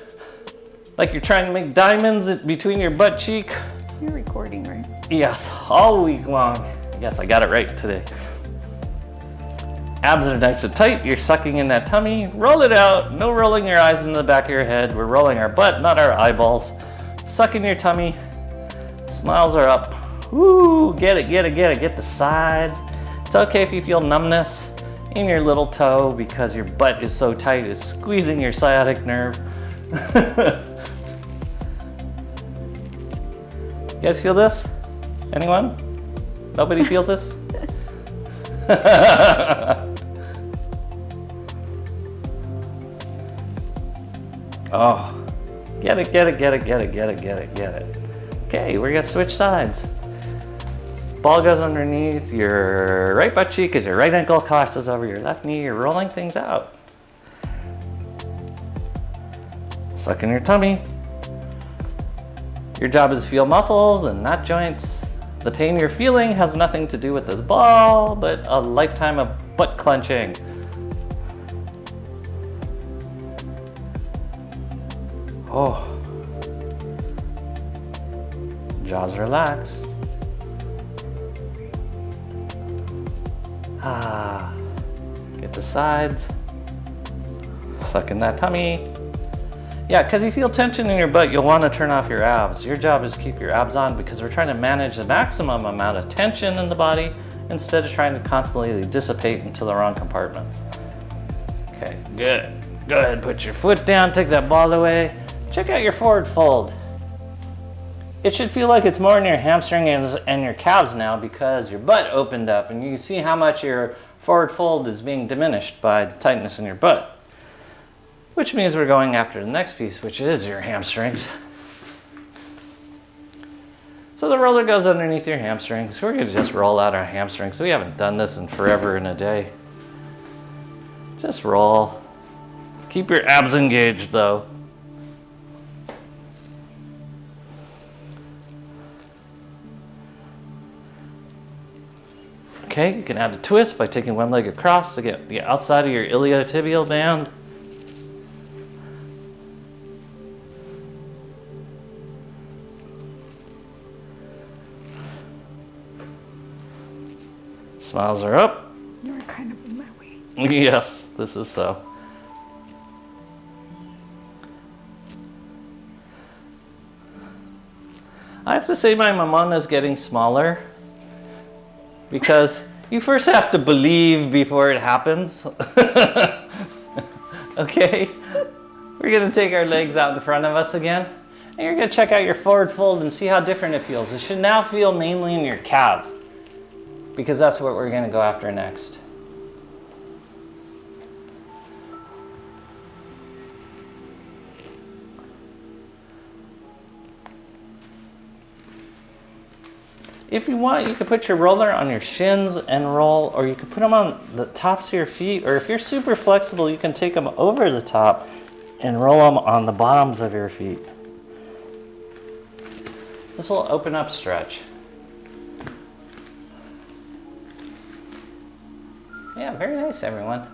like you're trying to make diamonds between your butt cheek. You're recording, right? Yes, all week long. Yes, I got it right today. Abs are nice and tight. You're sucking in that tummy. Roll it out. No rolling your eyes in the back of your head. We're rolling our butt, not our eyeballs. Suck in your tummy. Smiles are up. Woo, get it. Get the sides. It's okay if you feel numbness in your little toe because your butt is so tight, it's squeezing your sciatic nerve. You guys feel this? Anyone? Nobody feels this? Oh, get it. Okay, we're gonna switch sides. Ball goes underneath your right butt cheek as your right ankle crosses over your left knee. You're rolling things out. Suck in your tummy. Your job is to feel muscles and not joints. The pain you're feeling has nothing to do with this ball, but a lifetime of butt clenching. Oh. Jaws relaxed. Ah. Get the sides. Suck in that tummy. Yeah, because you feel tension in your butt, you'll want to turn off your abs. Your job is to keep your abs on because we're trying to manage the maximum amount of tension in the body instead of trying to constantly dissipate into the wrong compartments. Okay, good. Go ahead, put your foot down, take that ball away. Check out your forward fold. It should feel like it's more in your hamstring and your calves now because your butt opened up and you can see how much your forward fold is being diminished by the tightness in your butt. Which means we're going after the next piece, which is your hamstrings. So the roller goes underneath your hamstrings. We're gonna just roll out our hamstrings. We haven't done this in forever and a day. Just roll. Keep your abs engaged though. Okay, you can add a twist by taking one leg across to get the outside of your iliotibial band. Smiles are up. You're kind of in my way. Yes, this is so. I have to say my mamon is getting smaller because you first have to believe before it happens. Okay? We're going to take our legs out in front of us again. And you're going to check out your forward fold and see how different it feels. It should now feel mainly in your calves, because that's what we're going to go after next. If you want, you could put your roller on your shins and roll, or you could put them on the tops of your feet, or if you're super flexible, you can take them over the top and roll them on the bottoms of your feet. This will open up stretch. Yeah, very nice, everyone.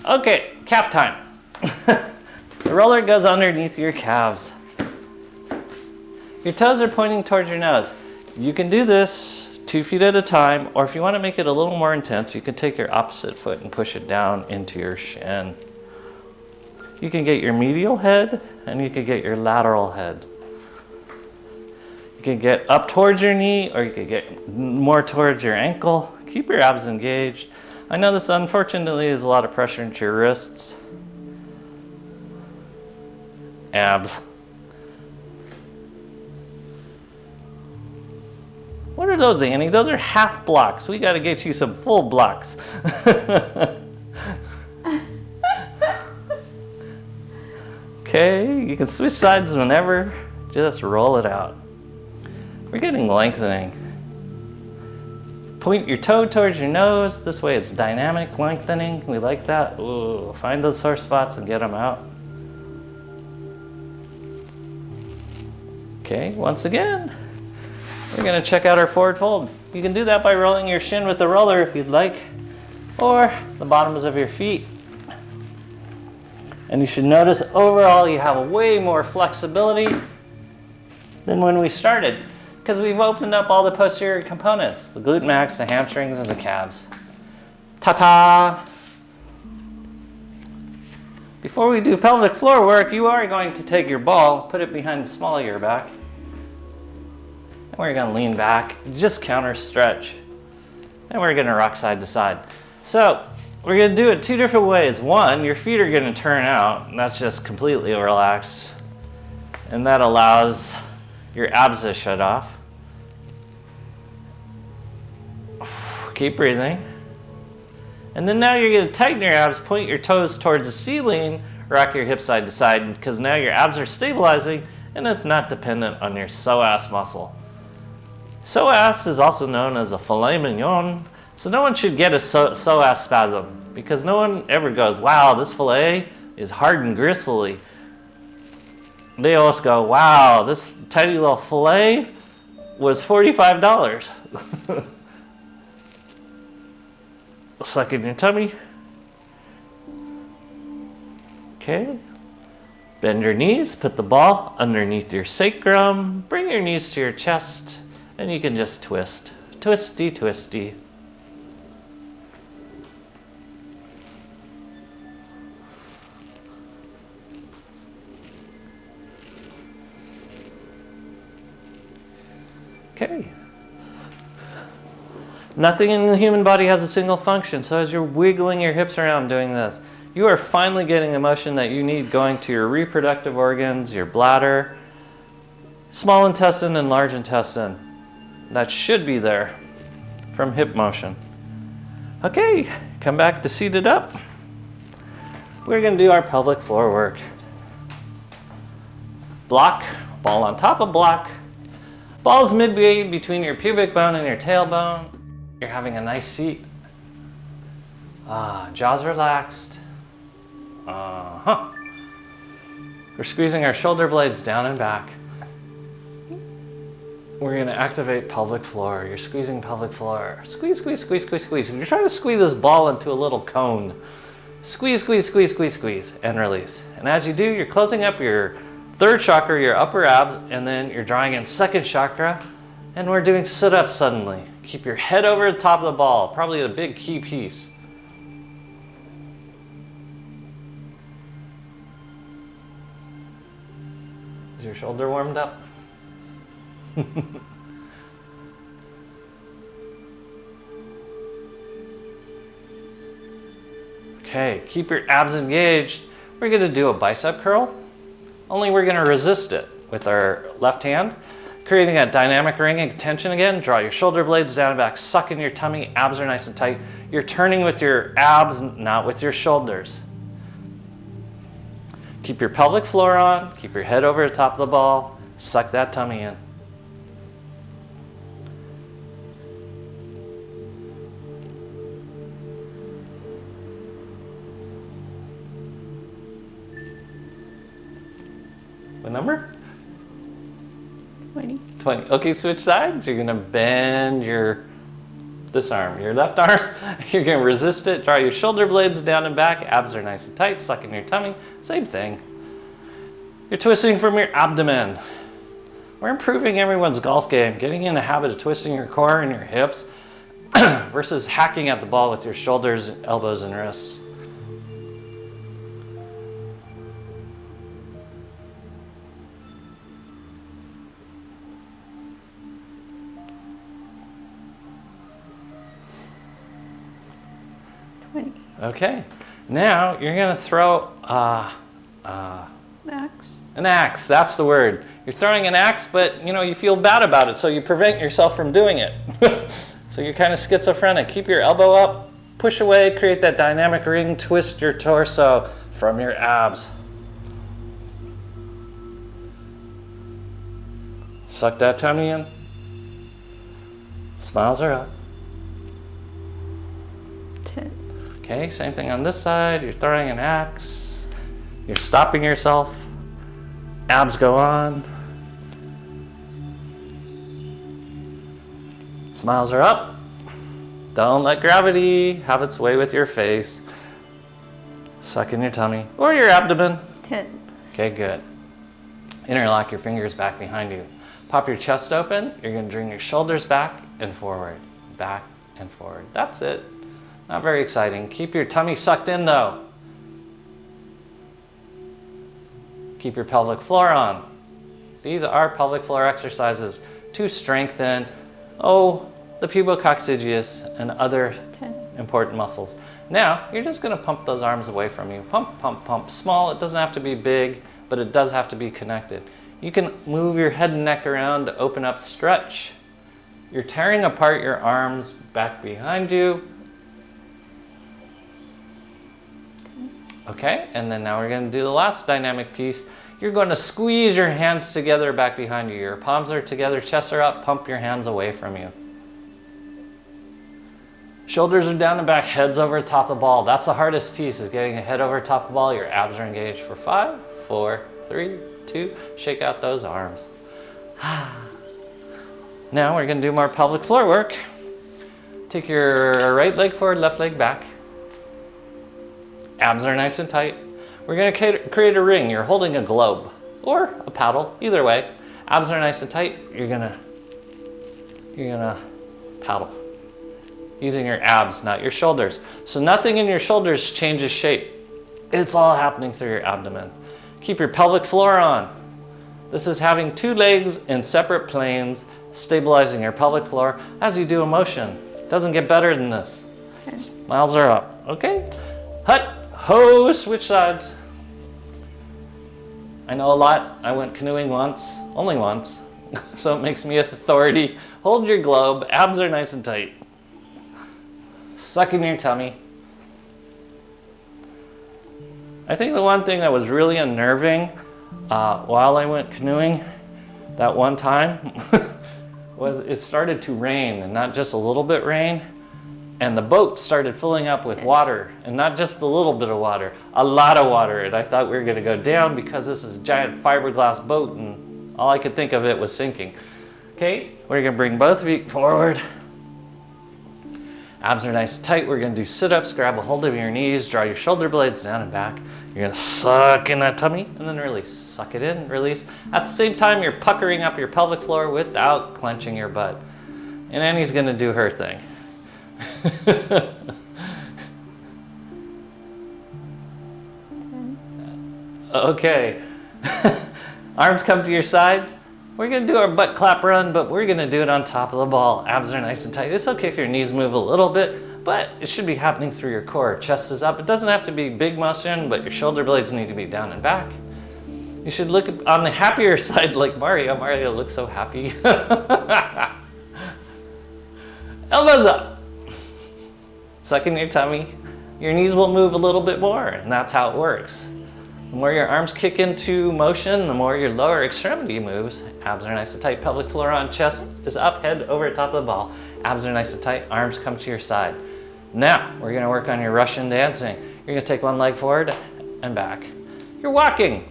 Okay, calf time. The roller goes underneath your calves. Your toes are pointing towards your nose. You can do this 2 feet at a time, or if you want to make it a little more intense, you can take your opposite foot and push it down into your shin. You can get your medial head, and you can get your lateral head. You can get up towards your knee, or you can get more towards your ankle. Keep your abs engaged. I know this unfortunately is a lot of pressure into your wrists. Abs. What are those, Annie? Those are half blocks. We got to get you some full blocks. Okay, you can switch sides whenever. Just roll it out. We're getting lengthening. Point your toe towards your nose. This way it's dynamic lengthening. We like that. Ooh, find those sore spots and get them out. Okay, once again, we're going to check out our forward fold. You can do that by rolling your shin with the roller if you'd like, or the bottoms of your feet. And you should notice overall you have way more flexibility than when we started, because we've opened up all the posterior components, the glute max, the hamstrings, and the calves. Ta-ta! Before we do pelvic floor work, you are going to take your ball, put it behind the small of your back, and we're going to lean back, just counter stretch. And we're going to rock side to side. So we're going to do it 2 different ways. One, your feet are going to turn out, and that's just completely relaxed. And that allows your abs to shut off. Keep breathing. And then now you're going to tighten your abs, point your toes towards the ceiling, rock your hips side to side, because now your abs are stabilizing and it's not dependent on your psoas muscle. Psoas is also known as a filet mignon, so no one should get a psoas spasm, because no one ever goes, wow, this filet is hard and gristly. They always go, wow, this tiny little filet was $45. Suck in your tummy. Okay. Bend your knees, put the ball underneath your sacrum, bring your knees to your chest, and you can just twist. Twisty, twisty. Okay. Nothing in the human body has a single function, so as you're wiggling your hips around doing this, you are finally getting the motion that you need going to your reproductive organs, your bladder, small intestine, and large intestine. That should be there from hip motion. Okay, come back to seated up. We're going to do our pelvic floor work. Block, ball on top of block. Ball's midway between your pubic bone and your tailbone. You're having a nice seat. Jaws relaxed. We're squeezing our shoulder blades down and back. we're gonna activate pelvic floor. You're squeezing pelvic floor. Squeeze, squeeze, squeeze, squeeze, squeeze. You're trying to squeeze this ball into a little cone. Squeeze, squeeze, squeeze, squeeze, squeeze, and release. And as you do, you're closing up your third chakra, your upper abs, and then you're drawing in second chakra, and we're doing sit-ups suddenly. Keep your head over the top of the ball, probably a big key piece. Is your shoulder warmed up? Okay, keep your abs engaged. We're going to do a bicep curl, only we're going to resist it with our left hand, creating a dynamic ring of tension again. Draw your shoulder blades down and back, suck in your tummy, abs are nice and tight. You're turning with your abs, not with your shoulders. Keep your pelvic floor on, keep your head over the top of the ball, suck that tummy in. What number? 20. 20. Okay, switch sides. You're gonna bend this arm, your left arm. You're gonna resist it. Draw your shoulder blades down and back. Abs are nice and tight. Suck in your tummy. Same thing. You're twisting from your abdomen. We're improving everyone's golf game, getting in the habit of twisting your core and your hips versus hacking at the ball with your shoulders, elbows, and wrists. Okay, now you're gonna throw Axe. an axe. That's the word. You're throwing an axe, but you feel bad about it, so you prevent yourself from doing it. So you're kind of schizophrenic. Keep your elbow up, push away, create that dynamic ring, twist your torso from your abs. Suck that tummy in. Smiles are up. 10. Okay, same thing on this side. You're throwing an axe. You're stopping yourself. Abs go on. Smiles are up. Don't let gravity have its way with your face. Suck in your tummy or your abdomen. 10. Okay, good. Interlock your fingers back behind you. Pop your chest open. You're going to bring your shoulders back and forward. Back and forward. That's it. Not very exciting. Keep your tummy sucked in though. Keep your pelvic floor on. These are pelvic floor exercises to strengthen, the pubococcygeus and other 10. important muscles. Now, you're just going to pump those arms away from you. Pump, pump, pump. Small, it doesn't have to be big, but it does have to be connected. You can move your head and neck around to open up, stretch. You're tearing apart your arms back behind you. Okay, and then now we're going to do the last dynamic piece. You're going to squeeze your hands together back behind you. Your palms are together, chests are up, pump your hands away from you. Shoulders are down and back, heads over the top of the ball. That's the hardest piece, is getting a head over the top of the ball. Your abs are engaged for 5, 4, 3, 2. Shake out those arms. Now we're going to do more pelvic floor work. Take your right leg forward, left leg back. Abs are nice and tight. We're going to create a ring. You're holding a globe or a paddle, either way. Abs are nice and tight. You're gonna paddle using your abs, not your shoulders. So nothing in your shoulders changes shape. It's all happening through your abdomen. Keep your pelvic floor on. This is having 2 legs in separate planes, stabilizing your pelvic floor as you do a motion. Doesn't get better than this. Okay. Smiles are up. Okay? Hut. Ho, switch sides. I know a lot. I went canoeing once, only once, so it makes me authority. Hold your globe, abs are nice and tight. Suck in your tummy. I think the one thing that was really unnerving while I went canoeing that one time was it started to rain, and not just a little bit rain. And the boat started filling up with water, and not just a little bit of water, a lot of water. And I thought we were going to go down because this is a giant fiberglass boat, and all I could think of it was sinking. Okay, we're gonna bring both feet forward. Abs are nice and tight. We're gonna do sit-ups, grab a hold of your knees, draw your shoulder blades down and back. You're gonna suck in that tummy and then release. Suck it in, release. At the same time, you're puckering up your pelvic floor without clenching your butt. And Annie's gonna do her thing. Okay. Arms come to your sides. We're gonna do our butt clap run, but we're gonna do it on top of the ball. Abs are nice and tight. It's okay if your knees move a little bit, but it should be happening through your core. Chest is up. It doesn't have to be big motion, but your shoulder blades need to be down and back. You should look on the happier side like Mario. Mario looks so happy. Elbows up. Suck in your tummy. Your knees will move a little bit more, and that's how it works. The more your arms kick into motion, the more your lower extremity moves. Abs are nice and tight, pelvic floor on, chest is up, head over top of the ball. Abs are nice and tight, arms come to your side. Now, we're gonna work on your Russian dancing. You're gonna take one leg forward and back. You're walking.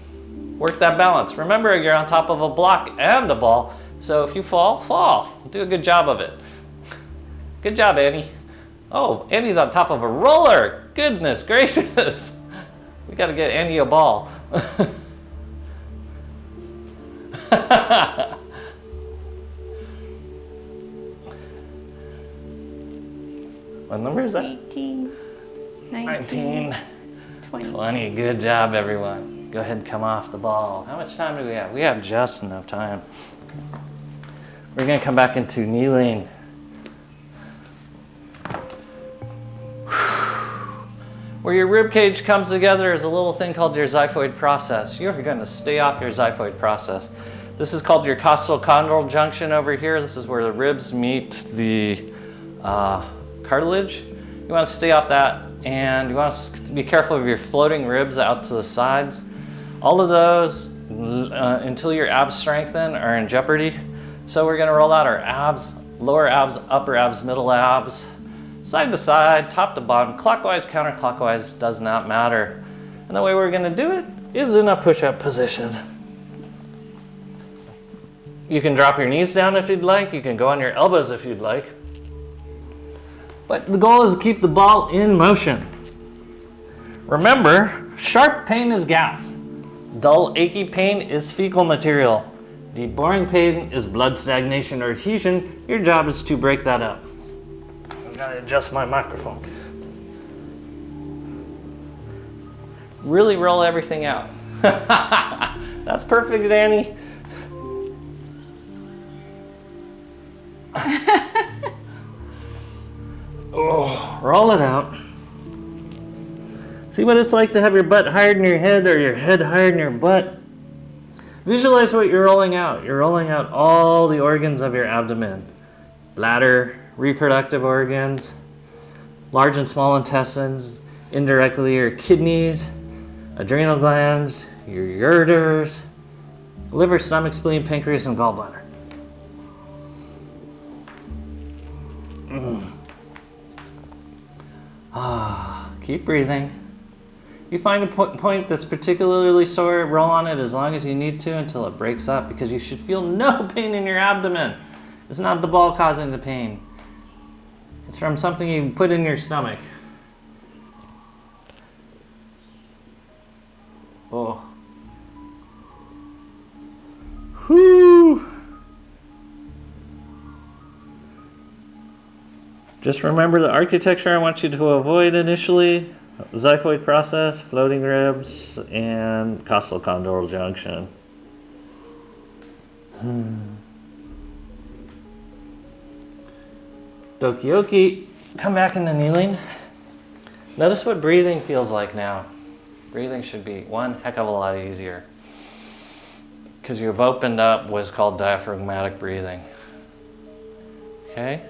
Work that balance. Remember, you're on top of a block and a ball, so if you fall, fall. Do a good job of it. Good job, Annie. Oh, Annie's on top of a roller. Goodness gracious. We gotta get Annie a ball. What number is that? 18, 19, 20. 20. Good job, everyone. Go ahead and come off the ball. How much time do we have? We have just enough time. We're gonna come back into kneeling. Where your rib cage comes together is a little thing called your xiphoid process. You're going to stay off your xiphoid process. This is called your costochondral junction over here. This is where the ribs meet the cartilage. You want to stay off that, and you want to be careful of your floating ribs out to the sides. All of those, until your abs strengthen, are in jeopardy. So we're going to roll out our abs, lower abs, upper abs, middle abs, side to side, top to bottom, clockwise, counterclockwise, does not matter. And the way we're gonna do it is in a push-up position. You can drop your knees down if you'd like. You can go on your elbows if you'd like. But the goal is to keep the ball in motion. Remember, sharp pain is gas. Dull, achy pain is fecal material. Deep, boring pain is blood stagnation or adhesion. Your job is to break that up. Gotta adjust my microphone. Really roll everything out. That's perfect, Danny. Oh, roll it out. See what it's like to have your butt higher than your head or your head higher than your butt. Visualize what you're rolling out. You're rolling out all the organs of your abdomen. Bladder, reproductive organs, large and small intestines, indirectly your kidneys, adrenal glands, your ureters, liver, stomach, spleen, pancreas, and gallbladder. Keep breathing. You find a point that's particularly sore, roll on it as long as you need to until it breaks up, because you should feel no pain in your abdomen. It's not the ball causing the pain. It's from something you put in your stomach. Oh. Whew. Just remember the architecture I want you to avoid initially. Xiphoid process, floating ribs, and costochondral junction. Dokioki, come back into kneeling. Notice what breathing feels like now. Breathing should be one heck of a lot easier, because you've opened up what's called diaphragmatic breathing. Okay?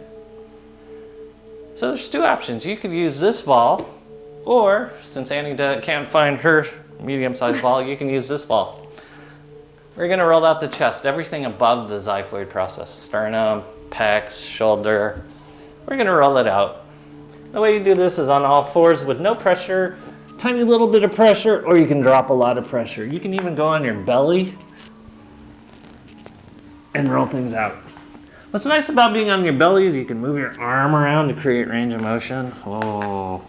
So there's two options. You could use this ball, or since Annie can't find her medium-sized ball, you can use this ball. We're gonna roll out the chest, everything above the xiphoid process, sternum, pecs, shoulder. We're gonna roll it out. The way you do this is on all fours with no pressure, tiny little bit of pressure, or you can drop a lot of pressure. You can even go on your belly and roll things out. What's nice about being on your belly is you can move your arm around to create range of motion. Oh.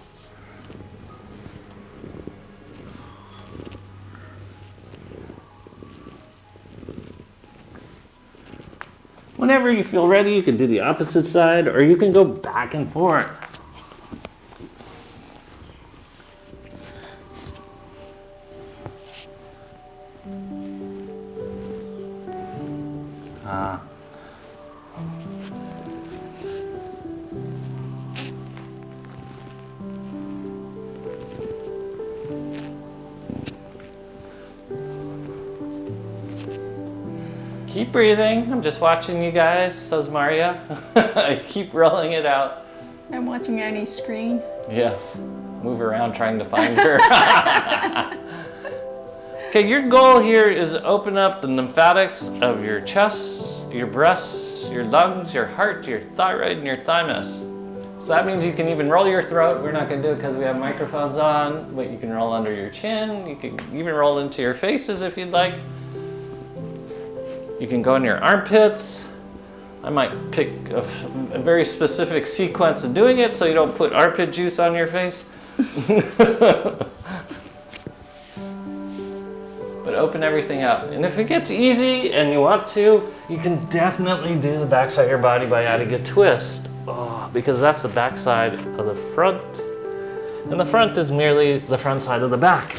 Whenever you feel ready, you can do the opposite side, or you can go back and forth. Keep breathing. I'm just watching you guys. So's Maria. I keep rolling it out. I'm watching Annie's screen. Yes. Move around trying to find her. Okay, your goal here is to open up the lymphatics of your chest, your breasts, your lungs, your heart, your thyroid, and your thymus. So that means you can even roll your throat. We're not going to do it because we have microphones on, but you can roll under your chin. You can even roll into your faces if you'd like. You can go in your armpits. I might pick a very specific sequence of doing it so you don't put armpit juice on your face. But open everything up. And if it gets easy and you want to, you can definitely do the backside of your body by adding a twist. Oh, because that's the backside of the front. And the front is merely the front side of the back.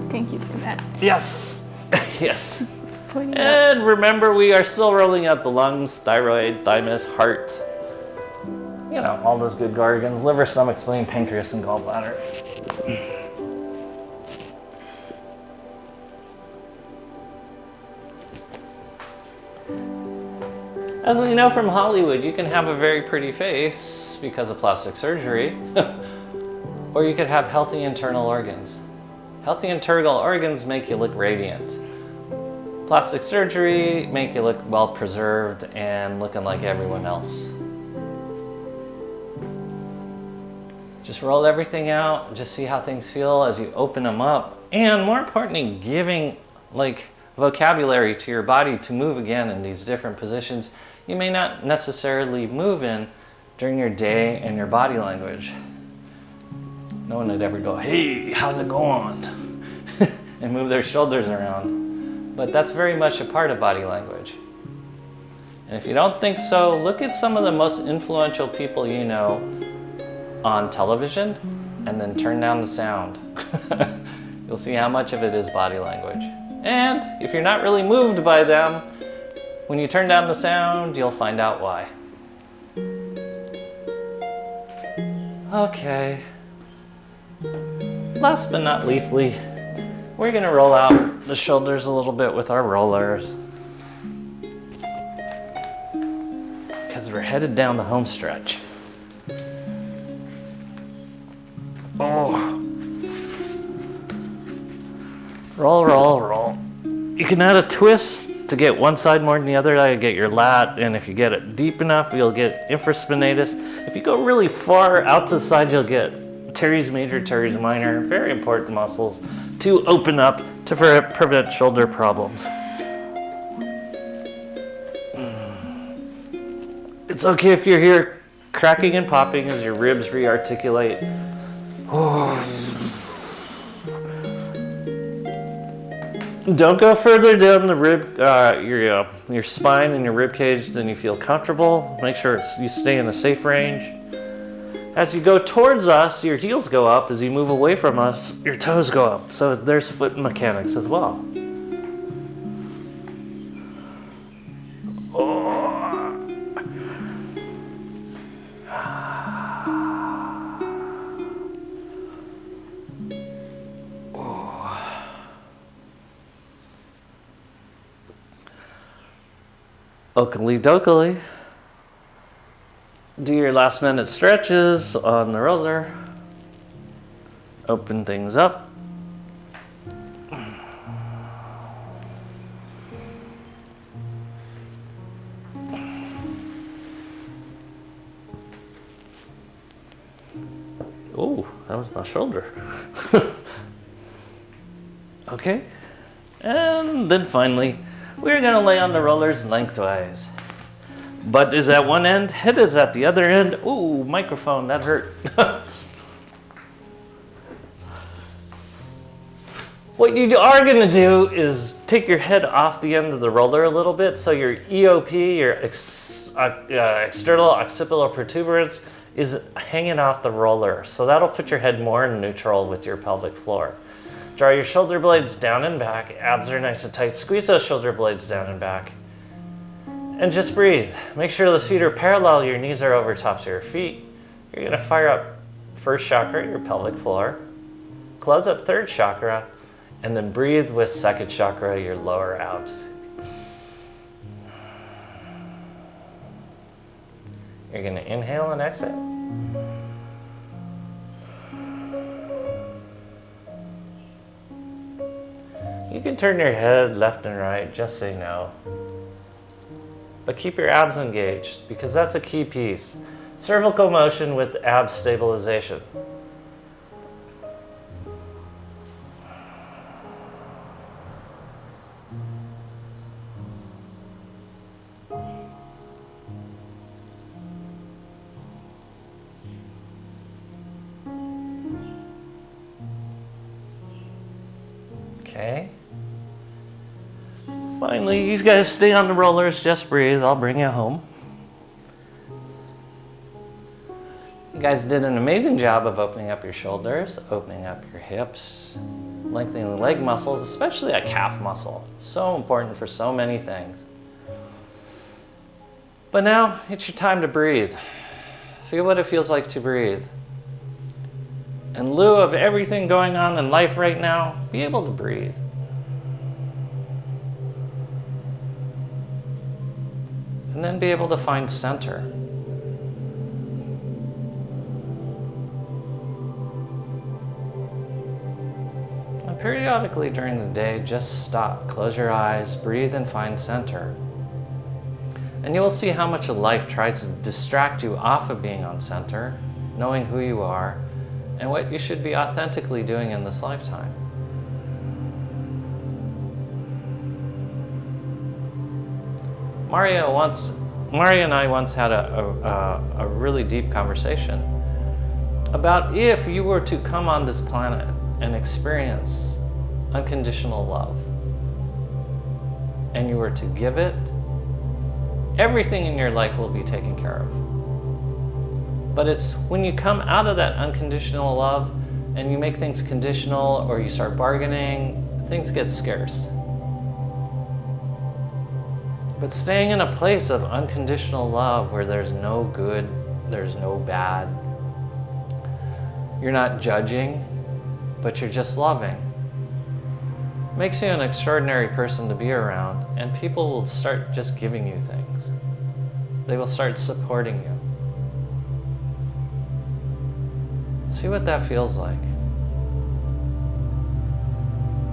Thank you for that. Yes. Yes. And remember, we are still rolling out the lungs, thyroid, thymus, heart. You know, all those good organs, liver, stomach, spleen, pancreas, and gallbladder. As we know from Hollywood, you can have a very pretty face because of plastic surgery, or you could have healthy internal organs. Healthy internal organs make you look radiant. Plastic surgery make you look well preserved and looking like everyone else. Just roll everything out, just see how things feel as you open them up, and more importantly, giving like vocabulary to your body to move again in these different positions you may not necessarily move in during your day and your body language. No one would ever go, "Hey, how's it going?" and move their shoulders around. But that's very much a part of body language. And if you don't think so, look at some of the most influential people you know on television and then turn down the sound. You'll see how much of it is body language. And if you're not really moved by them, when you turn down the sound, you'll find out why. Okay. Last but not leastly, we're going to roll out the shoulders a little bit with our rollers. Because we're headed down the home stretch. Oh. Roll, roll, roll. You can add a twist to get one side more than the other. I get your lat, and if you get it deep enough, you'll get infraspinatus. If you go really far out to the side, you'll get teres major, teres minor, very important muscles to open up to prevent shoulder problems. It's okay if you're here cracking and popping as your ribs re-articulate. Don't go further down the rib, your spine and your rib cage than you feel comfortable. Make sure you stay in a safe range. As you go towards us, your heels go up. As you move away from us, your toes go up. So there's foot mechanics as well. Oakley dokley. Do your last minute stretches on the roller. Open things up. Oh, that was my shoulder. Okay. And then finally, We're gonna lay on the rollers lengthwise. Butt is at one end, head is at the other end. Ooh, microphone, that hurt. What you are gonna do is take your head off the end of the roller a little bit so your EOP, your external occipital protuberance, is hanging off the roller. So that'll put your head more in neutral with your pelvic floor. Draw your shoulder blades down and back, abs are nice and tight. Squeeze those shoulder blades down and back. And just breathe. Make sure those feet are parallel, your knees are over tops of your feet. You're gonna fire up first chakra, your pelvic floor. Close up third chakra, and then breathe with second chakra, your lower abs. You're gonna inhale and exhale. You can turn your head left and right, just say no. But keep your abs engaged, because that's a key piece. Cervical motion with ab stabilization. Okay. Finally, you guys stay on the rollers, just breathe, I'll bring you home. You guys did an amazing job of opening up your shoulders, opening up your hips, lengthening the leg muscles, especially a calf muscle. So important for so many things. But now, it's your time to breathe. Feel what it feels like to breathe. In lieu of everything going on in life right now, be able to breathe. And then be able to find center. And periodically during the day, just stop, close your eyes, breathe and find center. And you will see how much of life tries to distract you off of being on center, knowing who you are, and what you should be authentically doing in this lifetime. Mario and I once had a really deep conversation about if you were to come on this planet and experience unconditional love, and you were to give it, everything in your life will be taken care of. But it's when you come out of that unconditional love and you make things conditional or you start bargaining, things get scarce. But staying in a place of unconditional love where there's no good, there's no bad, you're not judging, but you're just loving, makes you an extraordinary person to be around, and people will start just giving you things. They will start supporting you. See what that feels like.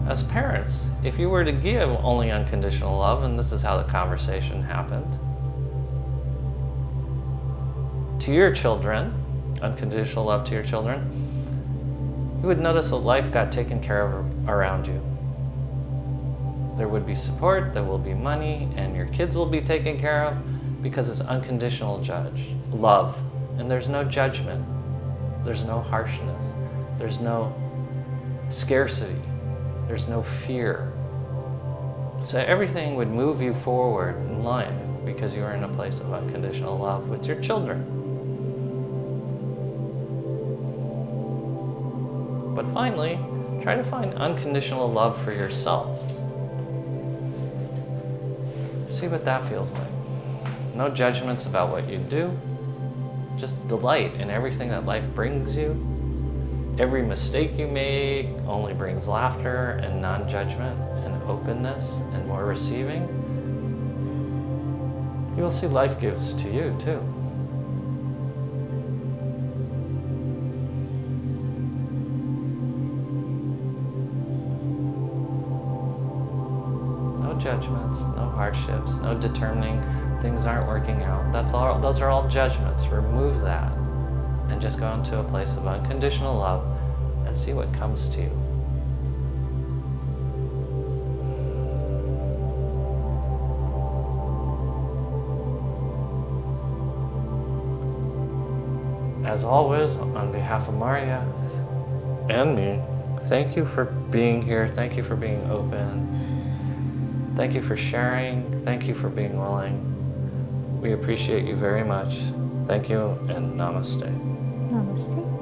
As parents, if you were to give only unconditional love, and this is how the conversation happened, to your children, unconditional love to your children, you would notice that life got taken care of around you. There would be support, there will be money, and your kids will be taken care of because it's unconditional love. And there's no judgment, there's no harshness, there's no scarcity. There's no fear. So everything would move you forward in life because you are in a place of unconditional love with your children. But finally, try to find unconditional love for yourself. See what that feels like. No judgments about what you do. Just delight in everything that life brings you. Every mistake you make only brings laughter and non-judgment and openness and more receiving. You will see life gives to you too. No judgments, no hardships, no determining things aren't working out. Those are all judgments. Remove that. And just go into a place of unconditional love and see what comes to you. as always, on behalf of Maria and me, thank you for being here. Thank you for being open. Thank you for sharing. Thank you for being willing. We appreciate you very much. Thank you and namaste. Namaste.